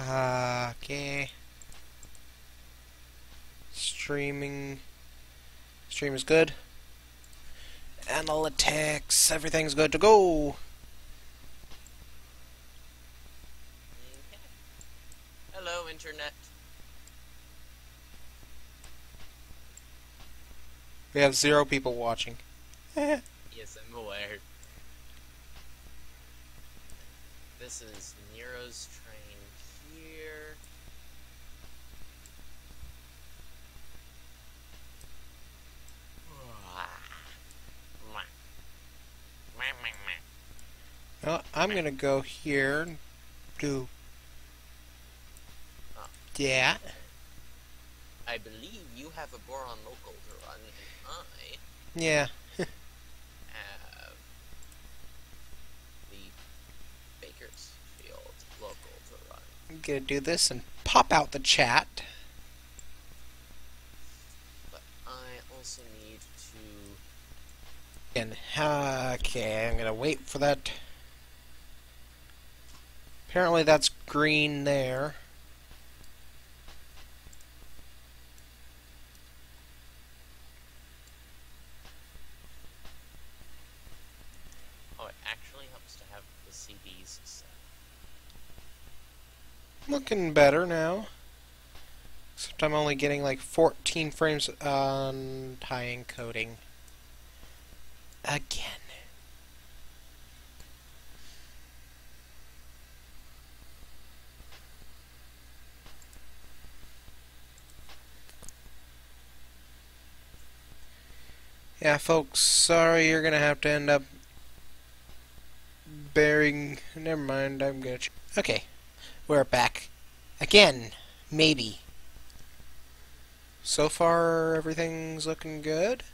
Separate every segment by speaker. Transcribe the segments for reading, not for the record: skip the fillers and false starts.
Speaker 1: Okay. Stream is good. Analytics, everything's good to go.
Speaker 2: Okay. Hello, Internet.
Speaker 1: We have 0 people watching.
Speaker 2: Yes, I'm aware. This is Nero's train here.
Speaker 1: Well, I'm gonna go here and do
Speaker 2: Oh,
Speaker 1: that.
Speaker 2: I believe you have a boron local to run, and I
Speaker 1: Yeah.
Speaker 2: have the Bakersfield local to run.
Speaker 1: I'm gonna do this and pop out the chat.
Speaker 2: But I also need to...
Speaker 1: And okay, I'm gonna wait for that. Apparently that's green there.
Speaker 2: Oh, it actually helps to have the CDs set.
Speaker 1: Looking better now. Except I'm only getting like 14 frames on high encoding. Again. Yeah, folks, sorry you're gonna have to end up bearing. Never mind, I'm gonna. Okay, we're back. Again, maybe. So far, everything's looking good.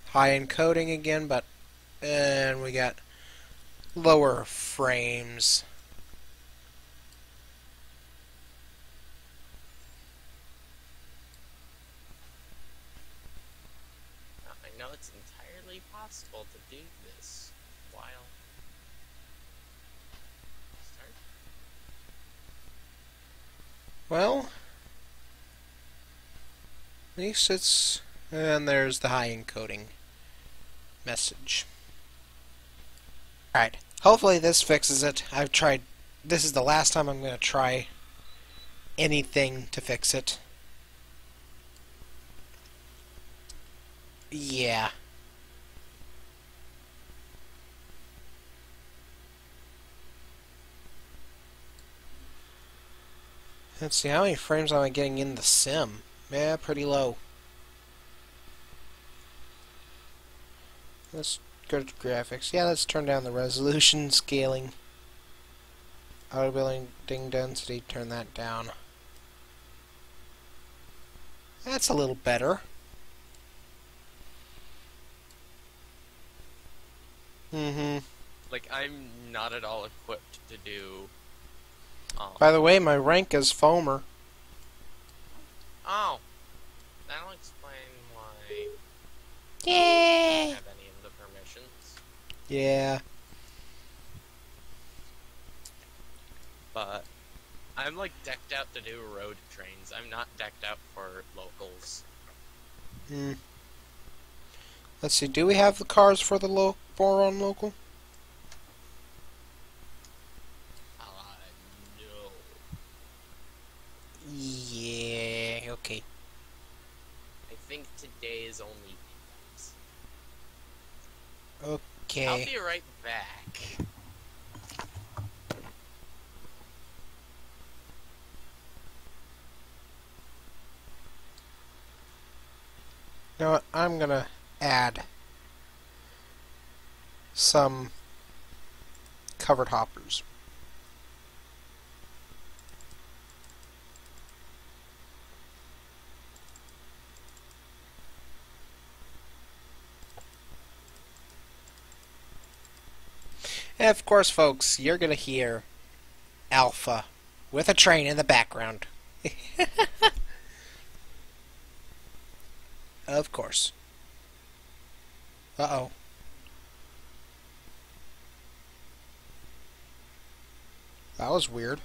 Speaker 1: High encoding again, but. And we got lower frames.
Speaker 2: I know it's entirely possible to do this while... Start?
Speaker 1: Well, at least it's. And there's the high encoding message. Alright, hopefully this fixes it. I've tried. This is the last time I'm going to try anything to fix it. Yeah. Let's see, how many frames am I getting in the sim? Yeah, pretty low. Let's go to graphics. Yeah, let's turn down the resolution, scaling, auto building density, turn that down. That's a little better.
Speaker 2: Like, I'm not at all equipped to do...
Speaker 1: By the way, my rank is foamer.
Speaker 2: Oh! That'll explain why I
Speaker 1: Yeah.
Speaker 2: don't have any of the permissions.
Speaker 1: Yeah.
Speaker 2: But I'm, like, decked out to do road trains. I'm not decked out for locals.
Speaker 1: Let's see, do we have the cars for the boron local?
Speaker 2: No.
Speaker 1: Yeah, okay.
Speaker 2: I think today is only pickups.
Speaker 1: Okay.
Speaker 2: I'll be right back.
Speaker 1: You know what? I'm gonna add some covered hoppers. And of course, folks, you're gonna hear Alpha with a train in the background. Of course. Uh-oh. That was weird.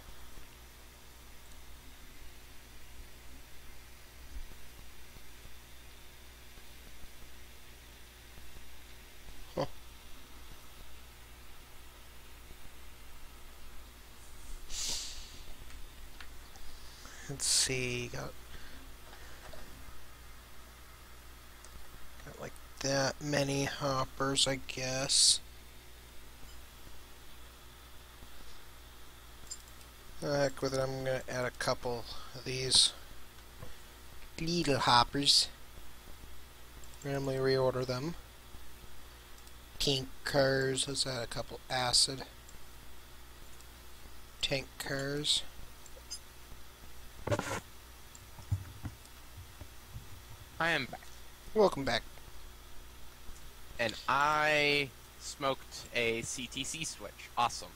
Speaker 1: Let's see, got like that many hoppers, I guess. Heck with it, I'm gonna add a couple of these little hoppers. Randomly reorder them. Tank cars, let's add a couple acid. Tank cars.
Speaker 2: I am back.
Speaker 1: Welcome back.
Speaker 2: And I smoked a CTC switch. Awesome.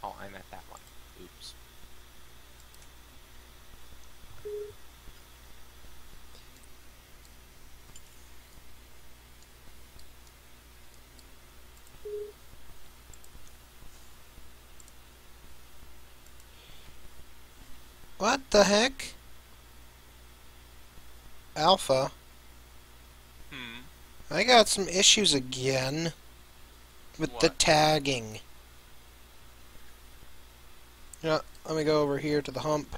Speaker 2: Oh, I'm at that one. Oops.
Speaker 1: What the heck? Alpha? I got some issues again with the
Speaker 2: What?
Speaker 1: tagging. Yeah, let me go over here to the hump.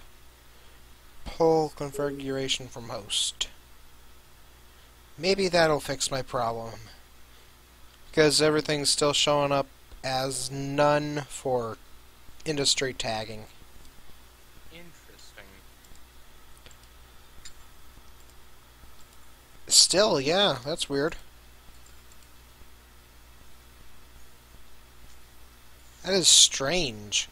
Speaker 1: Pull configuration from host. Maybe that'll fix my problem. Because everything's still showing up as none for industry tagging.
Speaker 2: Interesting.
Speaker 1: Still, yeah, that's weird. That is strange.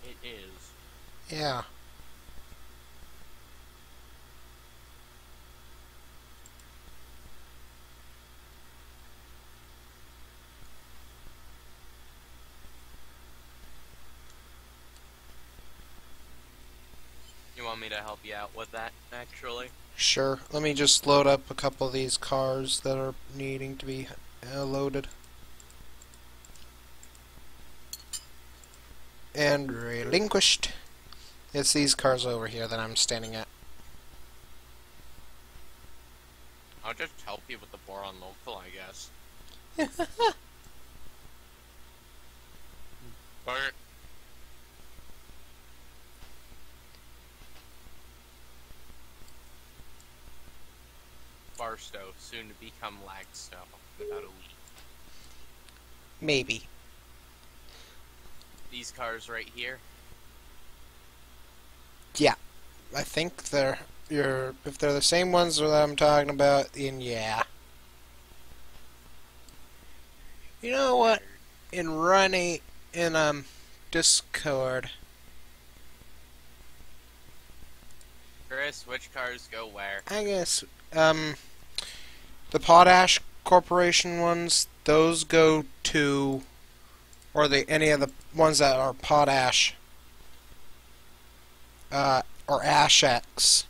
Speaker 2: It is.
Speaker 1: Yeah.
Speaker 2: You want me to help you out with that, actually?
Speaker 1: Sure. Let me just load up a couple of these cars that are needing to be loaded. And relinquished. It's these cars over here that I'm standing at.
Speaker 2: I'll just help you with the boron local, I guess. Bart. Barstow, soon to become Lagstow, in about a week.
Speaker 1: Maybe.
Speaker 2: These cars right here.
Speaker 1: Yeah. I think they're if they're the same ones that I'm talking about, then yeah. You know what? In Discord.
Speaker 2: Chris, which cars go where?
Speaker 1: I guess the Potash Corporation ones, those go to, or any of the ones that are Potash or Ashex,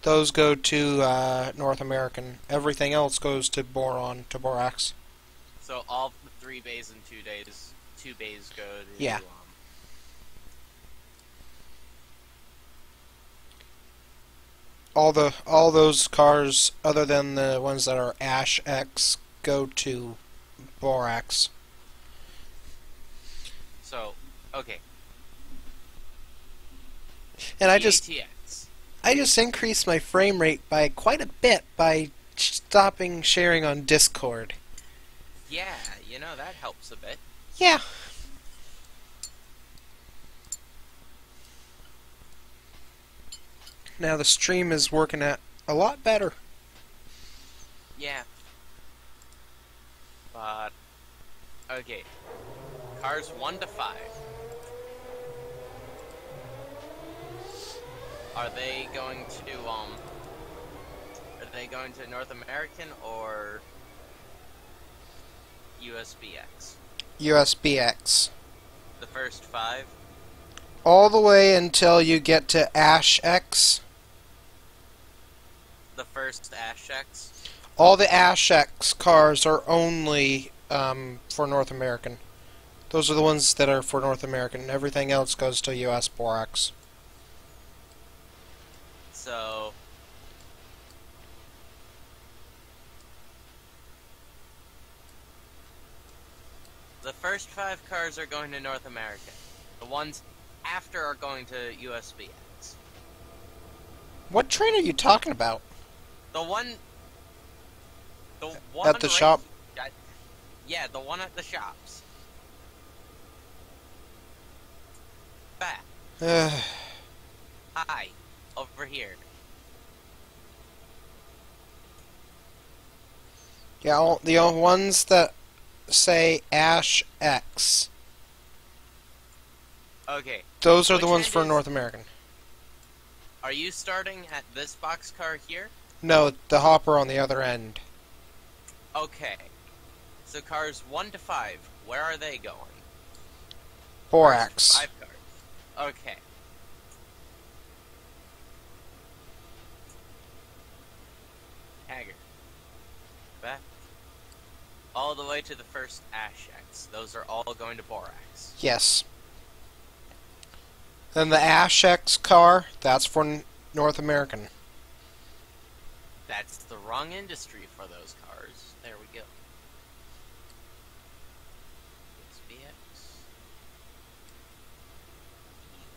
Speaker 1: those go to North American. Everything else goes to Boron, to Borax.
Speaker 2: So all 3 bays in 2 days, 2 bays go to
Speaker 1: Yeah. All those cars, other than the ones that are Ashex, go to Borax.
Speaker 2: So, okay.
Speaker 1: And I
Speaker 2: PATX.
Speaker 1: just increased my frame rate by quite a bit by stopping sharing on Discord.
Speaker 2: Yeah, you know, that helps a bit.
Speaker 1: Yeah. Now the stream is working out a lot better.
Speaker 2: Yeah. But, okay. Cars 1 to 5. Are they going to North American or USBX?
Speaker 1: USBX.
Speaker 2: The first 5?
Speaker 1: All the way until you get to Ashex.
Speaker 2: The first Ashex?
Speaker 1: All the Ashex cars are only for North American. Those are the ones that are for North American. Everything else goes to US Borax.
Speaker 2: So the first 5 cars are going to North America. The ones after are going to USPX.
Speaker 1: What train are you talking about?
Speaker 2: The one
Speaker 1: At the
Speaker 2: right
Speaker 1: shop?
Speaker 2: Yeah, the one at the shops. Back. Hi. Over here.
Speaker 1: Yeah, the ones that say Ash X.
Speaker 2: Okay.
Speaker 1: Those are
Speaker 2: Which
Speaker 1: the ones
Speaker 2: end
Speaker 1: for
Speaker 2: is-
Speaker 1: North American.
Speaker 2: Are you starting at this boxcar here?
Speaker 1: No, the hopper on the other end.
Speaker 2: Okay. So cars 1 to 5, where are they going?
Speaker 1: Borax.
Speaker 2: 5 cars. Okay. Haggard. Back. All the way to the first Ash X. Those are all going to Borax.
Speaker 1: Yes. Then the Ash X car, that's for North American.
Speaker 2: That's the wrong industry for those cars. There we go. USBX.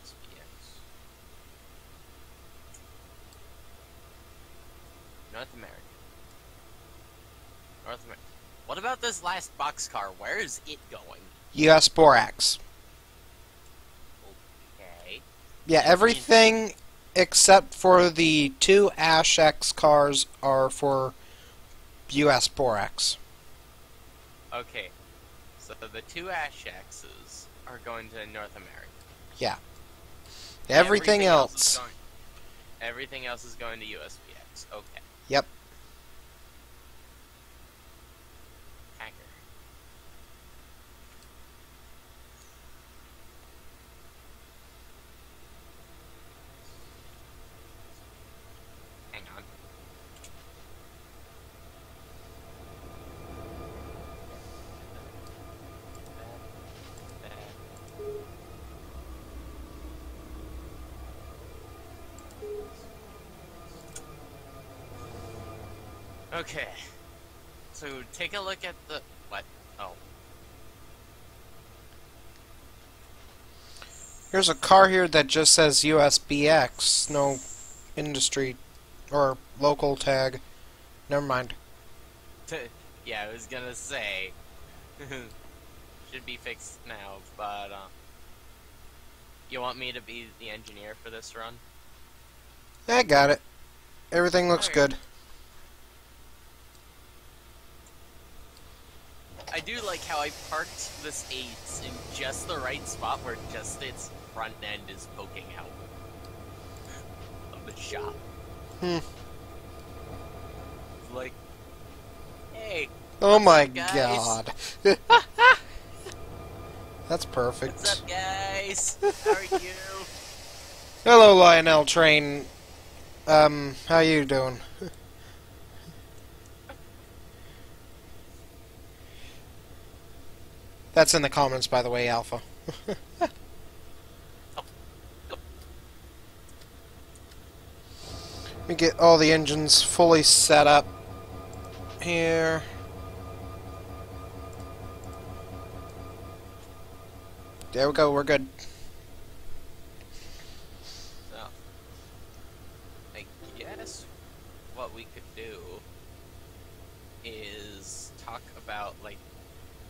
Speaker 2: USBX. North America. North America. What about this last boxcar? Where is it going?
Speaker 1: US Borax.
Speaker 2: Okay.
Speaker 1: Yeah, everything except for the 2 Ash X cars are for US Borax.
Speaker 2: Okay. So the 2 Ash X's are going to North America.
Speaker 1: Yeah. Everything else.
Speaker 2: Everything else is going to USPX. Okay.
Speaker 1: Yep.
Speaker 2: Hacker. Hang on. Okay. So take a look at the what? Oh.
Speaker 1: Here's a car here that just says USBX, no industry or local tag. Never mind.
Speaker 2: Yeah, I was gonna say should be fixed now, but you want me to be the engineer for this run?
Speaker 1: I got it. Everything looks
Speaker 2: Alright.
Speaker 1: good.
Speaker 2: I do like how I parked this 8 in just the right spot where just its front end is poking out of the shop. It's like, hey,
Speaker 1: Oh my
Speaker 2: up, guys?
Speaker 1: god. That's perfect.
Speaker 2: what's up, guys? How are you?
Speaker 1: Hello, Lionel Train. How you doing? That's in the comments, by the way, Alpha. Let me get all the engines fully set up here. There we go, we're good.
Speaker 2: So, I guess what we could do is talk about, like,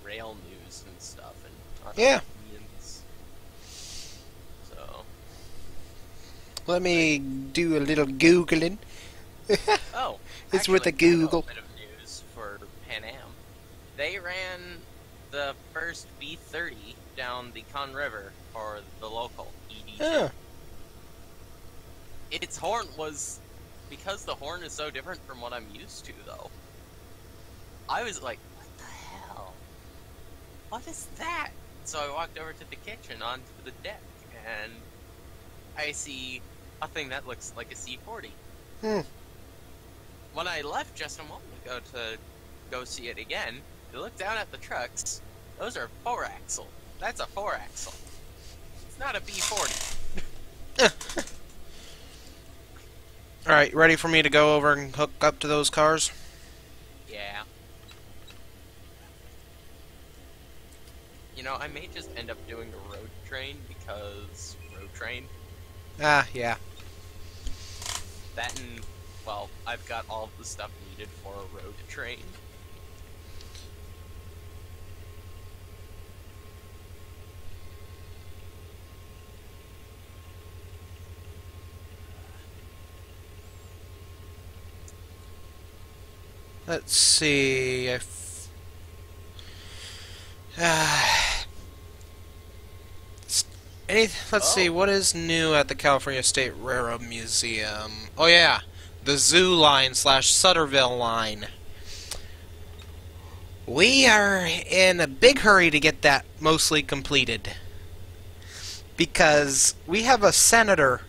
Speaker 2: rail news and stuff and our
Speaker 1: Yeah.
Speaker 2: opinions. So,
Speaker 1: Let me do a little Googling.
Speaker 2: oh,
Speaker 1: It's with a
Speaker 2: actually, I know
Speaker 1: Google.
Speaker 2: A bit of news for Pan Am. They ran the first B30 down the Con River for the local ED.
Speaker 1: Yeah.
Speaker 2: Its horn was, because the horn is so different from what I'm used to, though. I was like, what the hell? What is that? So I walked over to the kitchen onto the deck, and I see a thing that looks like a C40. When I left just a moment ago to go see it again, I looked down at the trucks. Those are 4-axle. That's a 4-axle. It's not a B40.
Speaker 1: Alright, ready for me to go over and hook up to those cars?
Speaker 2: Yeah. You know, I may just end up doing a road train because road train.
Speaker 1: Ah, yeah.
Speaker 2: That and, well, I've got all of the stuff needed for a road train.
Speaker 1: Let's see. Let's see, what is new at the California State Railroad Museum? Oh yeah, the Zoo line / Sutterville line. We are in a big hurry to get that mostly completed. Because we have a senator,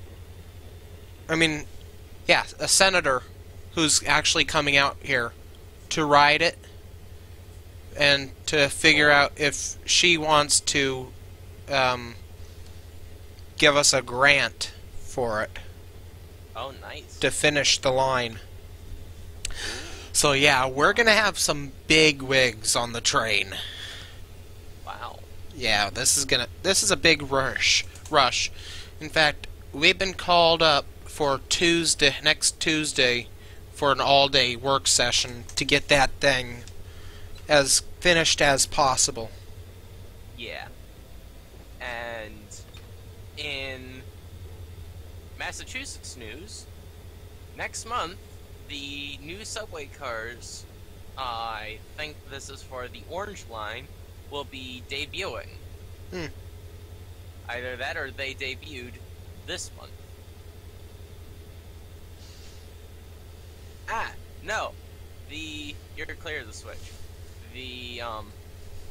Speaker 1: a senator who's actually coming out here to ride it and to figure out if she wants to give us a grant for it.
Speaker 2: Oh, nice.
Speaker 1: To finish the line. So yeah, we're gonna have some big wigs on the train.
Speaker 2: Wow.
Speaker 1: Yeah, this is a big rush. In fact, we've been called up for next Tuesday for an all-day work session to get that thing as finished as possible.
Speaker 2: Yeah. And in Massachusetts news, next month, the new subway cars, I think this is for the Orange Line, will be debuting. Either that or they debuted this month. No. You're clear of the switch. The,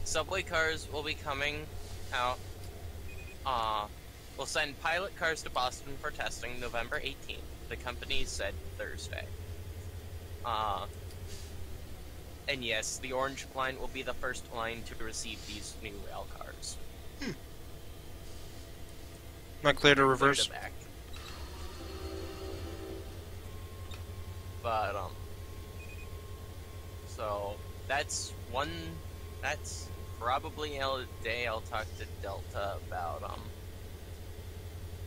Speaker 2: subway cars will be coming out. We'll send pilot cars to Boston for testing November 18th. The company said Thursday. And yes, the Orange Line will be the first line to receive these new rail cars.
Speaker 1: Not clear to reverse.
Speaker 2: Back. But, so, that's probably a day I'll talk to Delta about,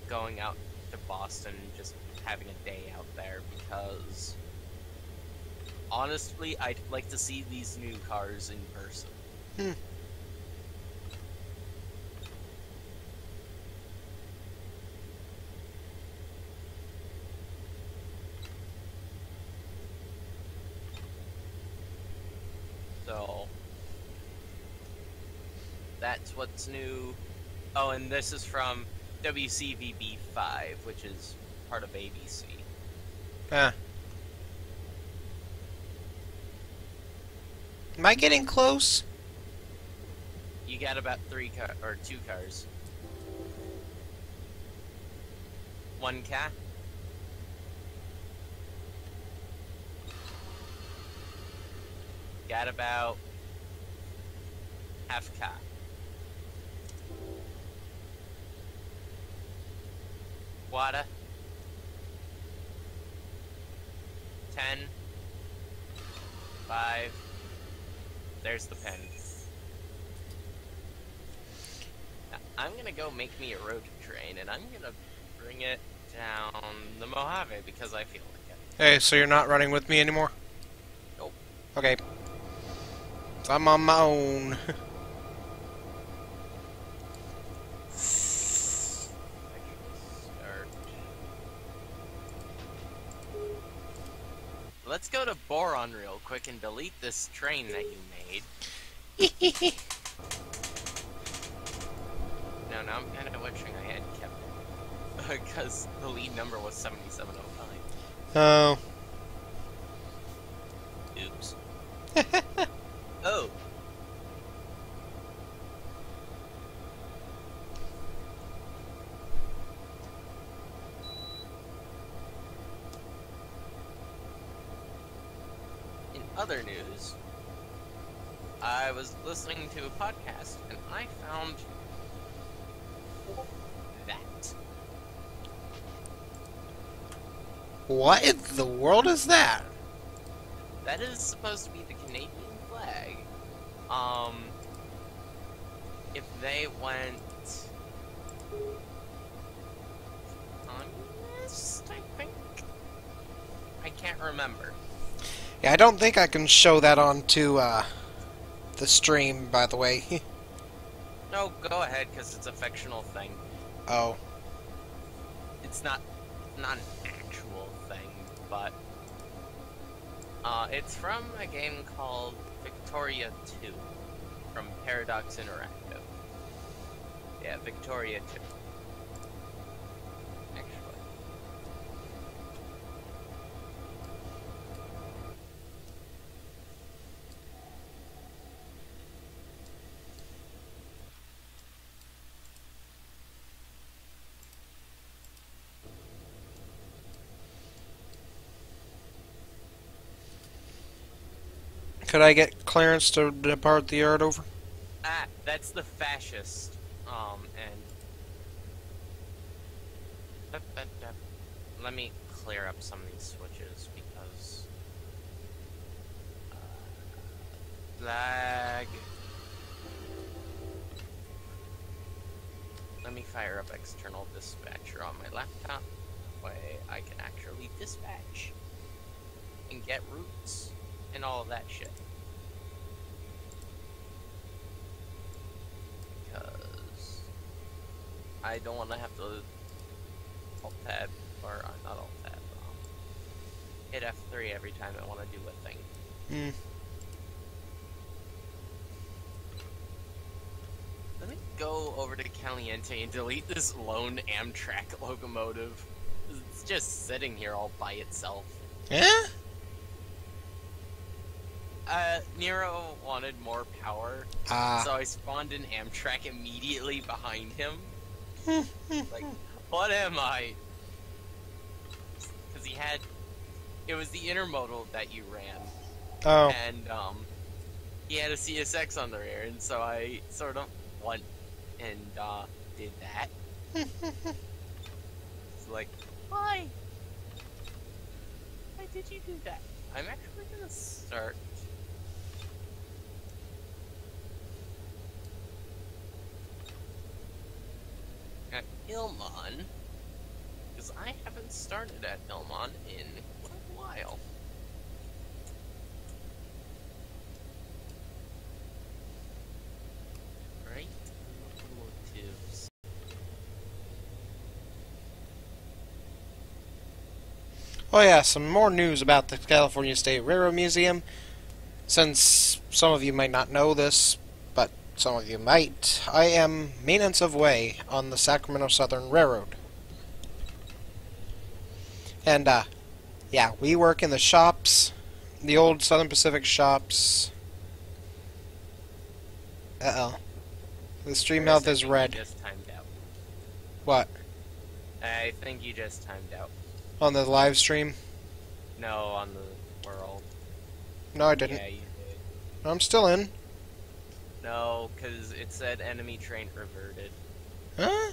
Speaker 2: going out to Boston and just having a day out there, because honestly, I'd like to see these new cars in person. So, that's what's new. Oh, and this is from WCVB 5, which is part of ABC.
Speaker 1: Am I getting close?
Speaker 2: You got about 2 cars. 1 car. Got about half car. Water. 10. 5. There's the pen. Now, I'm gonna go make me a road train, and I'm gonna bring it down the Mojave because I feel like it.
Speaker 1: Hey, so you're not running with me anymore?
Speaker 2: Nope.
Speaker 1: Okay. So I'm on my own.
Speaker 2: Let's go to Boron real quick and delete this train that you made. Now I'm kind of wishing I had kept it. Because the lead number was 7705.
Speaker 1: Oh.
Speaker 2: Oops. Oh. In other news, I was listening to a podcast and I found that.
Speaker 1: What in the world is that?
Speaker 2: That is supposed to be the Canadian flag. If they went communist, I think. I can't remember.
Speaker 1: Yeah, I don't think I can show that onto the stream, by the way.
Speaker 2: No, go ahead, because it's a fictional thing.
Speaker 1: Oh.
Speaker 2: It's not an actual thing, but it's from a game called Victoria 2 from Paradox Interactive. Yeah, Victoria 2. Actually.
Speaker 1: Could I get clearance to depart the yard over?
Speaker 2: Ah, that's the fascist. And let me clear up some of these switches because lag. Let me fire up external dispatcher on my laptop. Way I can actually dispatch and get routes and all of that shit. Because I don't want to have to alt-tab, or not alt-tab, hit F3 every time I want to do a thing.
Speaker 1: Hmm.
Speaker 2: Let me go over to Caliente and delete this lone Amtrak locomotive. It's just sitting here all by itself.
Speaker 1: Yeah?
Speaker 2: Nero wanted more power, so I spawned an Amtrak immediately behind him. Like, what am I? Because it was the intermodal that you ran.
Speaker 1: Oh.
Speaker 2: And, he had a CSX on the rear, and so I sort of went and, did that. It's like, why? Why did you do that? I'm actually gonna start at Ilmon, because I haven't started at Ilmon in quite a while. Right? Locomotives.
Speaker 1: Oh yeah, some more news about the California State Railroad Museum. Since some of you might not know this, but some of you might, I am maintenance of way on the Sacramento Southern Railroad. And, yeah, we work in the shops, the old Southern Pacific shops. Uh-oh. The stream health is red.
Speaker 2: You just timed out.
Speaker 1: What?
Speaker 2: I think you just timed out.
Speaker 1: On the live stream?
Speaker 2: No, on the world.
Speaker 1: No, I didn't.
Speaker 2: Yeah, you did.
Speaker 1: No, I'm still in.
Speaker 2: No, because it said enemy train reverted.
Speaker 1: Huh?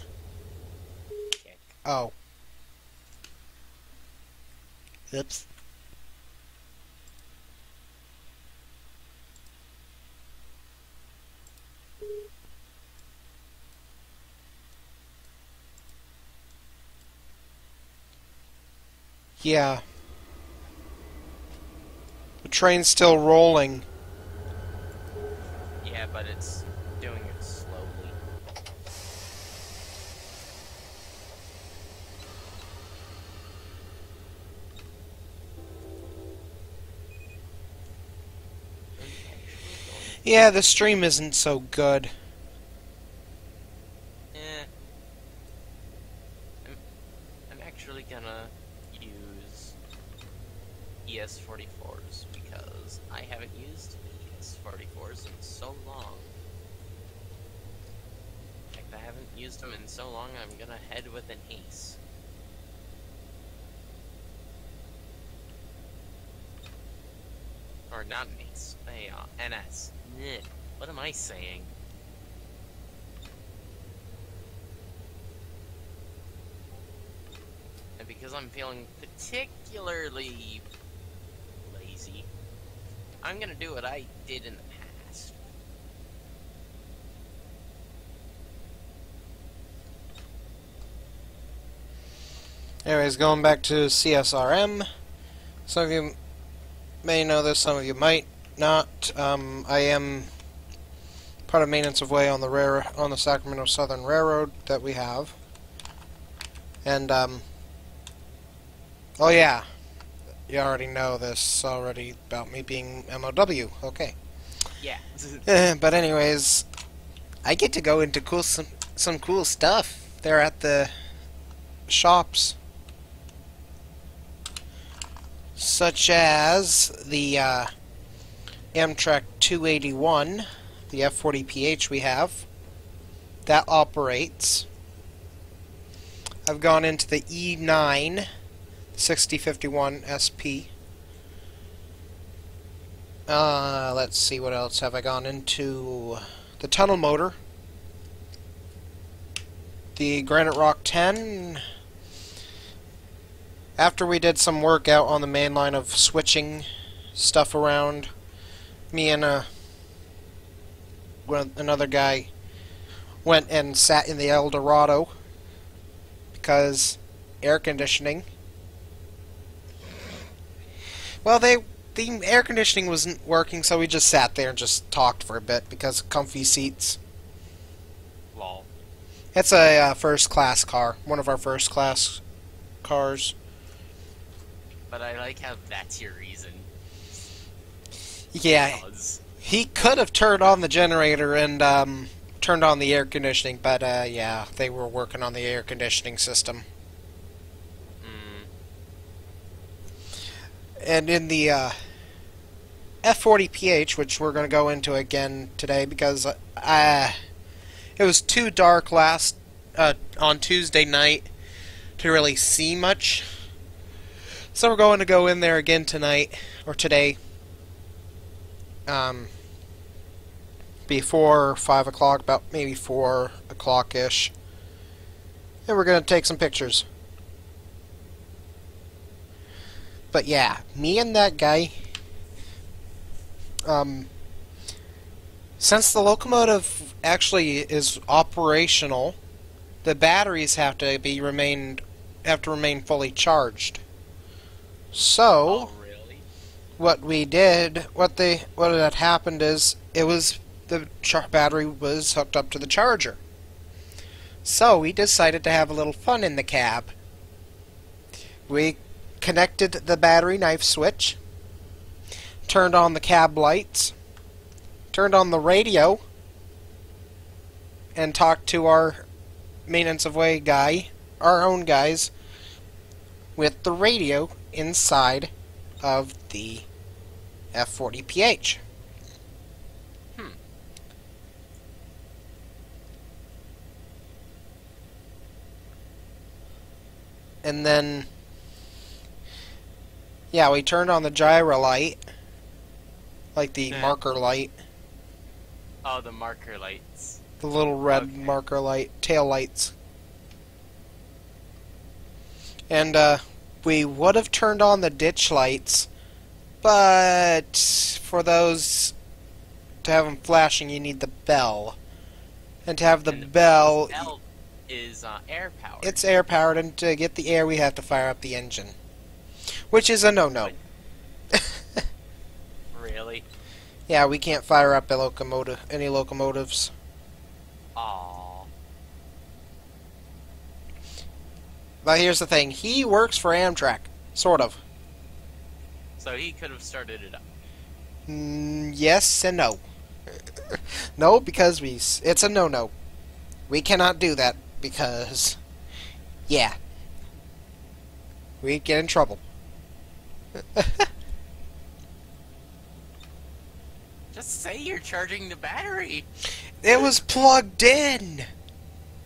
Speaker 2: Kick.
Speaker 1: Oh. Oops. Yeah. The train's still rolling.
Speaker 2: Yeah, but it's doing it slowly.
Speaker 1: Yeah, the stream isn't so good.
Speaker 2: I'm actually gonna use ES44s because I haven't used ES44s in so long. In fact, I haven't used them in so long, I'm gonna head with an ace. Or not an ace, a NS. Blech. What am I saying? And because I'm feeling particularly lazy, I'm gonna do what I did in the past.
Speaker 1: Anyways, going back to CSRM. Some of you may know this, some of you might not. I am part of maintenance of way on the Sacramento Southern Railroad that we have. And oh yeah, you already know this already about me being MOW. Okay.
Speaker 2: Yeah.
Speaker 1: But anyways, I get to go into some cool stuff there at the shops, such as the Amtrak 281, the F40PH we have. That operates. I've gone into the E9 6051 SP. Let's see, what else have I gone into? The tunnel motor. The Granite Rock 10. After we did some work out on the main line of switching stuff around, me and another guy went and sat in the El Dorado because air conditioning. Well, the air conditioning wasn't working, so we just sat there and just talked for a bit because comfy seats.
Speaker 2: Lol.
Speaker 1: It's a first class car, one of our first class cars.
Speaker 2: But I like how that's your reason.
Speaker 1: Yeah, he could have turned on the generator and turned on the air conditioning, but yeah, they were working on the air conditioning system. And in the F40PH, which we're going to go into again today because it was too dark on Tuesday night to really see much. So we're going to go in there again tonight, or today, before 5 o'clock, about maybe 4 o'clock-ish. And we're going to take some pictures. But yeah, me and that guy, since the locomotive actually is operational, the batteries have to remain fully charged. So,
Speaker 2: really?
Speaker 1: what had happened is the battery was hooked up to the charger. So we decided to have a little fun in the cab. We connected the battery knife switch, turned on the cab lights, turned on the radio, and talked to our maintenance of way guy, our own guys, with the radio inside of the F40PH. And then, yeah, we turned on the gyro light, like the marker light.
Speaker 2: Oh, the marker lights.
Speaker 1: The little red marker light, tail lights. And we would have turned on the ditch lights, but for those to have them flashing, you need the bell. And to have the bell
Speaker 2: is air powered.
Speaker 1: It's air powered, and to get the air, we have to fire up the engine, which is a no-no.
Speaker 2: Really?
Speaker 1: Yeah, we can't fire up any locomotives.
Speaker 2: Aww.
Speaker 1: But here's the thing: he works for Amtrak, sort of.
Speaker 2: So he could have started it up.
Speaker 1: Yes and no. No, because it's a no-no. We cannot do that because, yeah, we'd get in trouble.
Speaker 2: Just say you're charging the battery.
Speaker 1: It was plugged in.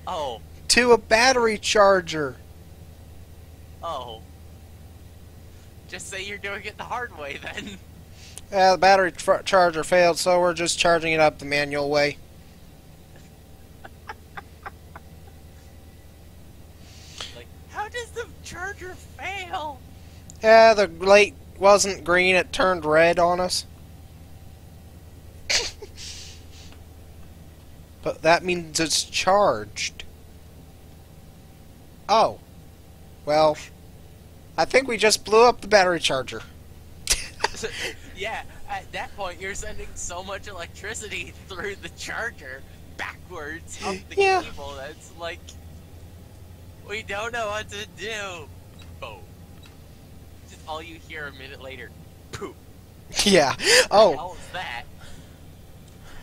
Speaker 2: Oh.
Speaker 1: To a battery charger.
Speaker 2: Oh. Just say you're doing it the hard way then.
Speaker 1: The battery charger failed, so we're just charging it up the manual way.
Speaker 2: Like, how How does the charger fail?
Speaker 1: Yeah, the light wasn't green, it turned red on us. But that means it's charged. Oh. Well, I think we just blew up the battery charger.
Speaker 2: Yeah, at that point you're sending so much electricity through the charger backwards up the
Speaker 1: Yeah.
Speaker 2: cable that's like, we don't know what to do. Boom. Just all you hear a minute later, poof.
Speaker 1: Yeah.
Speaker 2: What the
Speaker 1: Oh,
Speaker 2: hell is that?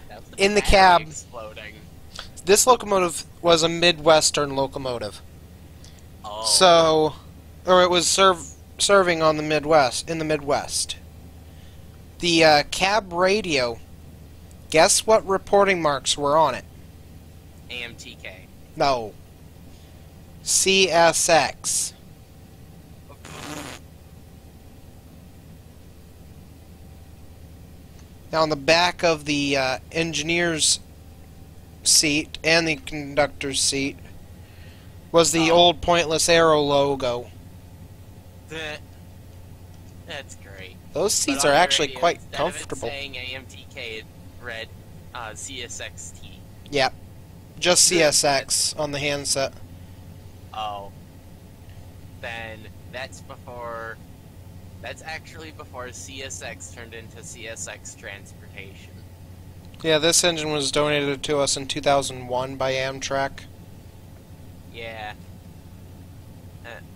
Speaker 2: That was
Speaker 1: In the
Speaker 2: battery
Speaker 1: cab.
Speaker 2: exploding.
Speaker 1: this locomotive was a Midwestern locomotive.
Speaker 2: Oh.
Speaker 1: So, or it was serving on the Midwest, in the Midwest. The cab radio, guess what reporting marks were on it?
Speaker 2: AMTK.
Speaker 1: No. CSX. Now, on the back of the engineer's seat and the conductor's seat was the old Pointless Arrow logo.
Speaker 2: That's great.
Speaker 1: Those seats
Speaker 2: But
Speaker 1: are
Speaker 2: on the
Speaker 1: actually
Speaker 2: radio,
Speaker 1: quite
Speaker 2: instead
Speaker 1: comfortable.
Speaker 2: Of it saying AMTK, it read CSXT.
Speaker 1: Yep. Just CSX on the handset.
Speaker 2: Oh. Then that's before. That's actually before CSX turned into CSX Transportation.
Speaker 1: Yeah, this engine was donated to us in 2001 by Amtrak.
Speaker 2: Yeah.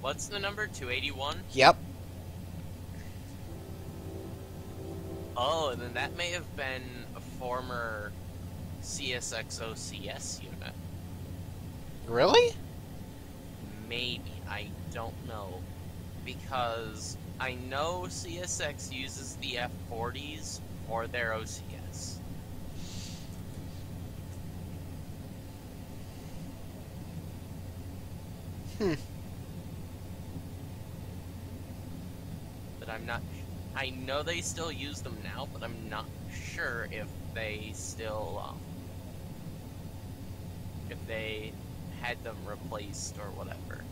Speaker 2: What's the number? 281?
Speaker 1: Yep.
Speaker 2: Oh, and then that may have been a former CSX OCS unit.
Speaker 1: Really?
Speaker 2: Maybe. I don't know. Because I know CSX uses the F40s or their OCS. But I'm not. I know they still use them now, but I'm not sure if they still, if they had them replaced or whatever.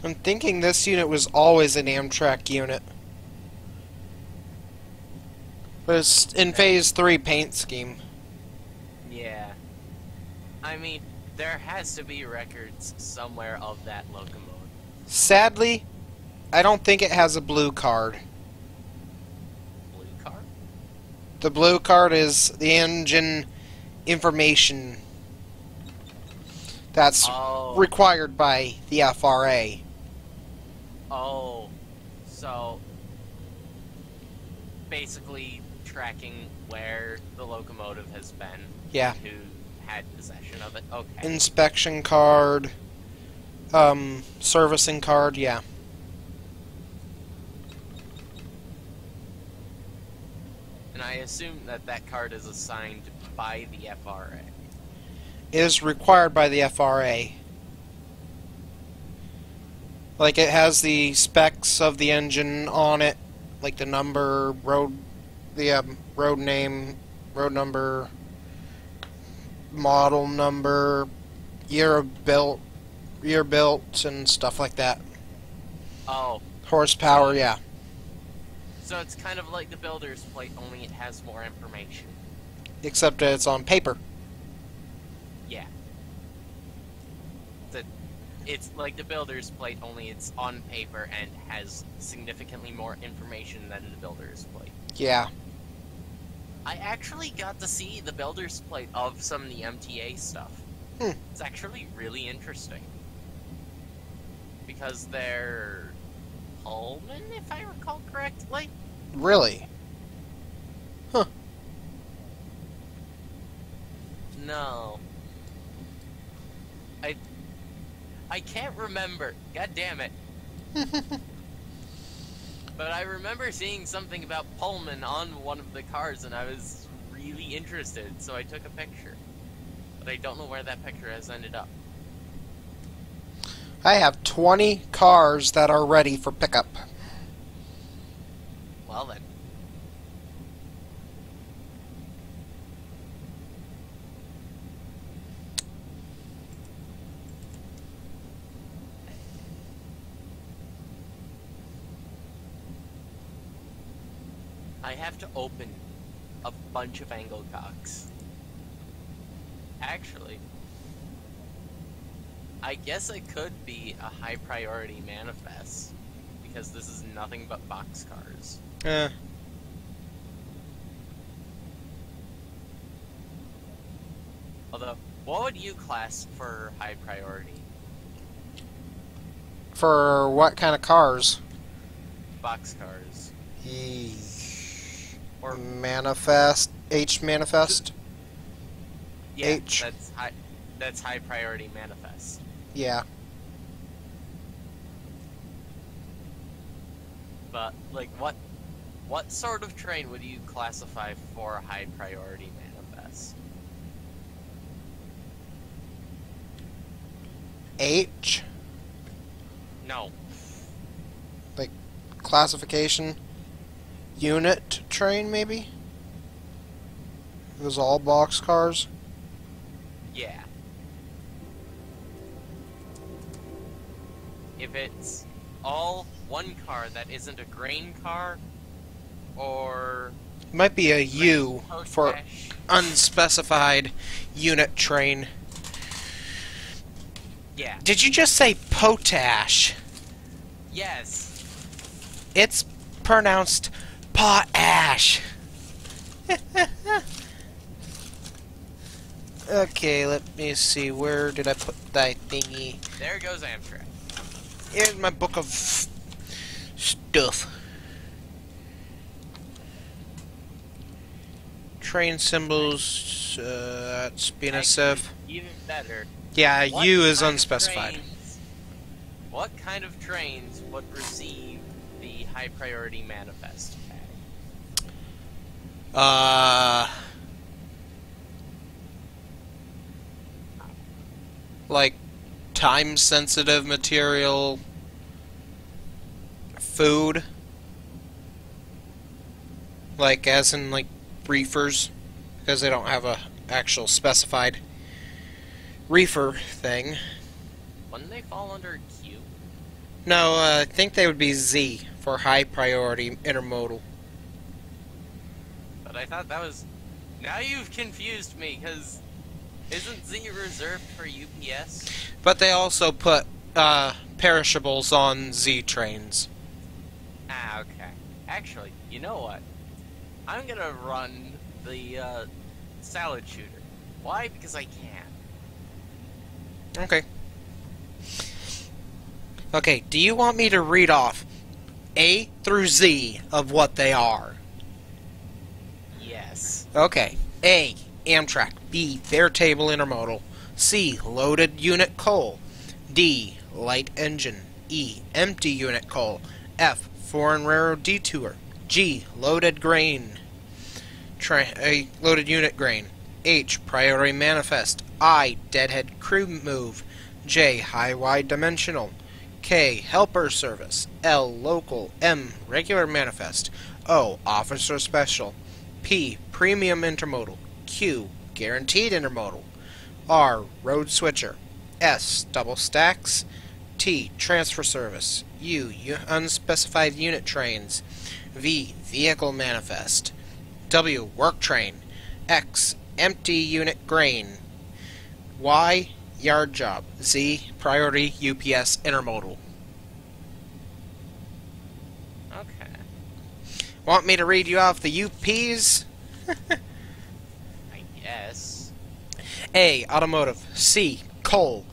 Speaker 1: I'm thinking this unit was always an Amtrak unit. But it's in Phase 3 paint scheme.
Speaker 2: Yeah. I mean, there has to be records somewhere of that locomotive.
Speaker 1: Sadly, I don't think it has a blue card.
Speaker 2: Blue card?
Speaker 1: The blue card is the engine information that's required by the FRA.
Speaker 2: Oh, so basically tracking where the locomotive has been.
Speaker 1: Yeah.
Speaker 2: Who had possession of it. Okay.
Speaker 1: Inspection card, servicing card, yeah.
Speaker 2: And I assume that that card is assigned by the FRA.
Speaker 1: It is required by the FRA. Like, it has the specs of the engine on it, like the number, road name, road number, model number, year built, and stuff like that.
Speaker 2: Oh.
Speaker 1: Horsepower, yeah.
Speaker 2: So it's kind of like the builder's plate, only it has more information.
Speaker 1: Except that it's on paper.
Speaker 2: Yeah. It's like the builder's plate, only it's on paper and has significantly more information than the builder's plate.
Speaker 1: Yeah.
Speaker 2: I actually got to see the builder's plate of some of the MTA stuff. It's actually really interesting. Because they're Pullman, if I recall correctly.
Speaker 1: Really? Huh.
Speaker 2: No. I can't remember. God damn it. But I remember seeing something about Pullman on one of the cars, and I was really interested, so I took a picture. But I don't know where that picture has ended up.
Speaker 1: I have 20 cars that are ready for pickup.
Speaker 2: Well then. I have to open a bunch of angle cocks. Actually, I guess it could be a high priority manifest, because this is nothing but boxcars. Although, what would you class for high priority?
Speaker 1: For what kind of cars?
Speaker 2: Boxcars. Or
Speaker 1: Manifest. H manifest?
Speaker 2: yeah,
Speaker 1: H.
Speaker 2: That's high priority manifest.
Speaker 1: Yeah.
Speaker 2: But like, what sort of train would you classify for a high priority manifest?
Speaker 1: H?
Speaker 2: No.
Speaker 1: Like, classification? Unit train, maybe? It was all box cars?
Speaker 2: Yeah. If it's all one car that isn't a grain car, or
Speaker 1: It might be a U for
Speaker 2: potash.
Speaker 1: unspecified unit train.
Speaker 2: Yeah.
Speaker 1: Did you just say potash?
Speaker 2: Yes.
Speaker 1: It's pronounced potash. Okay, let me see. Where did I put that thingy?
Speaker 2: There goes Amtrak.
Speaker 1: Here's my book of stuff. Train symbols. That's BNSF.
Speaker 2: Actually, even better.
Speaker 1: Yeah,
Speaker 2: What
Speaker 1: U is
Speaker 2: kind of
Speaker 1: unspecified.
Speaker 2: What kind of trains would receive the high priority manifest tag?
Speaker 1: Like time-sensitive material, food, like as in like reefers, because they don't have a actual specified reefer thing.
Speaker 2: Wouldn't they fall under Q?
Speaker 1: No, I think they would be Z for high priority intermodal.
Speaker 2: But I thought that was... Now you've confused me, because isn't Z reserved for UPS?
Speaker 1: But they also put perishables on Z trains.
Speaker 2: Ah, okay. Actually, you know what? I'm gonna run the salad shooter. Why? Because I can.
Speaker 1: Okay. Okay, do you want me to read off A through Z of what they are?
Speaker 2: Yes.
Speaker 1: Okay. A, Amtrak. B, bare table intermodal. C, loaded unit coal. D, light engine. E, empty unit coal. F, foreign railroad detour. G, loaded grain. Loaded unit grain. H, priority manifest. I, deadhead crew move. J, high wide dimensional. K, helper service. L, local. M, regular manifest. O, officer special. P, premium intermodal. Q, guaranteed intermodal. R, road switcher. S, double stacks. T, transfer service. U, unspecified unit trains. V, vehicle manifest. W, work train. X, empty unit grain. Y, yard job. Z, priority UPS intermodal.
Speaker 2: Okay.
Speaker 1: Want me to read you off the UPs?
Speaker 2: I guess.
Speaker 1: A, automotive. C, coal.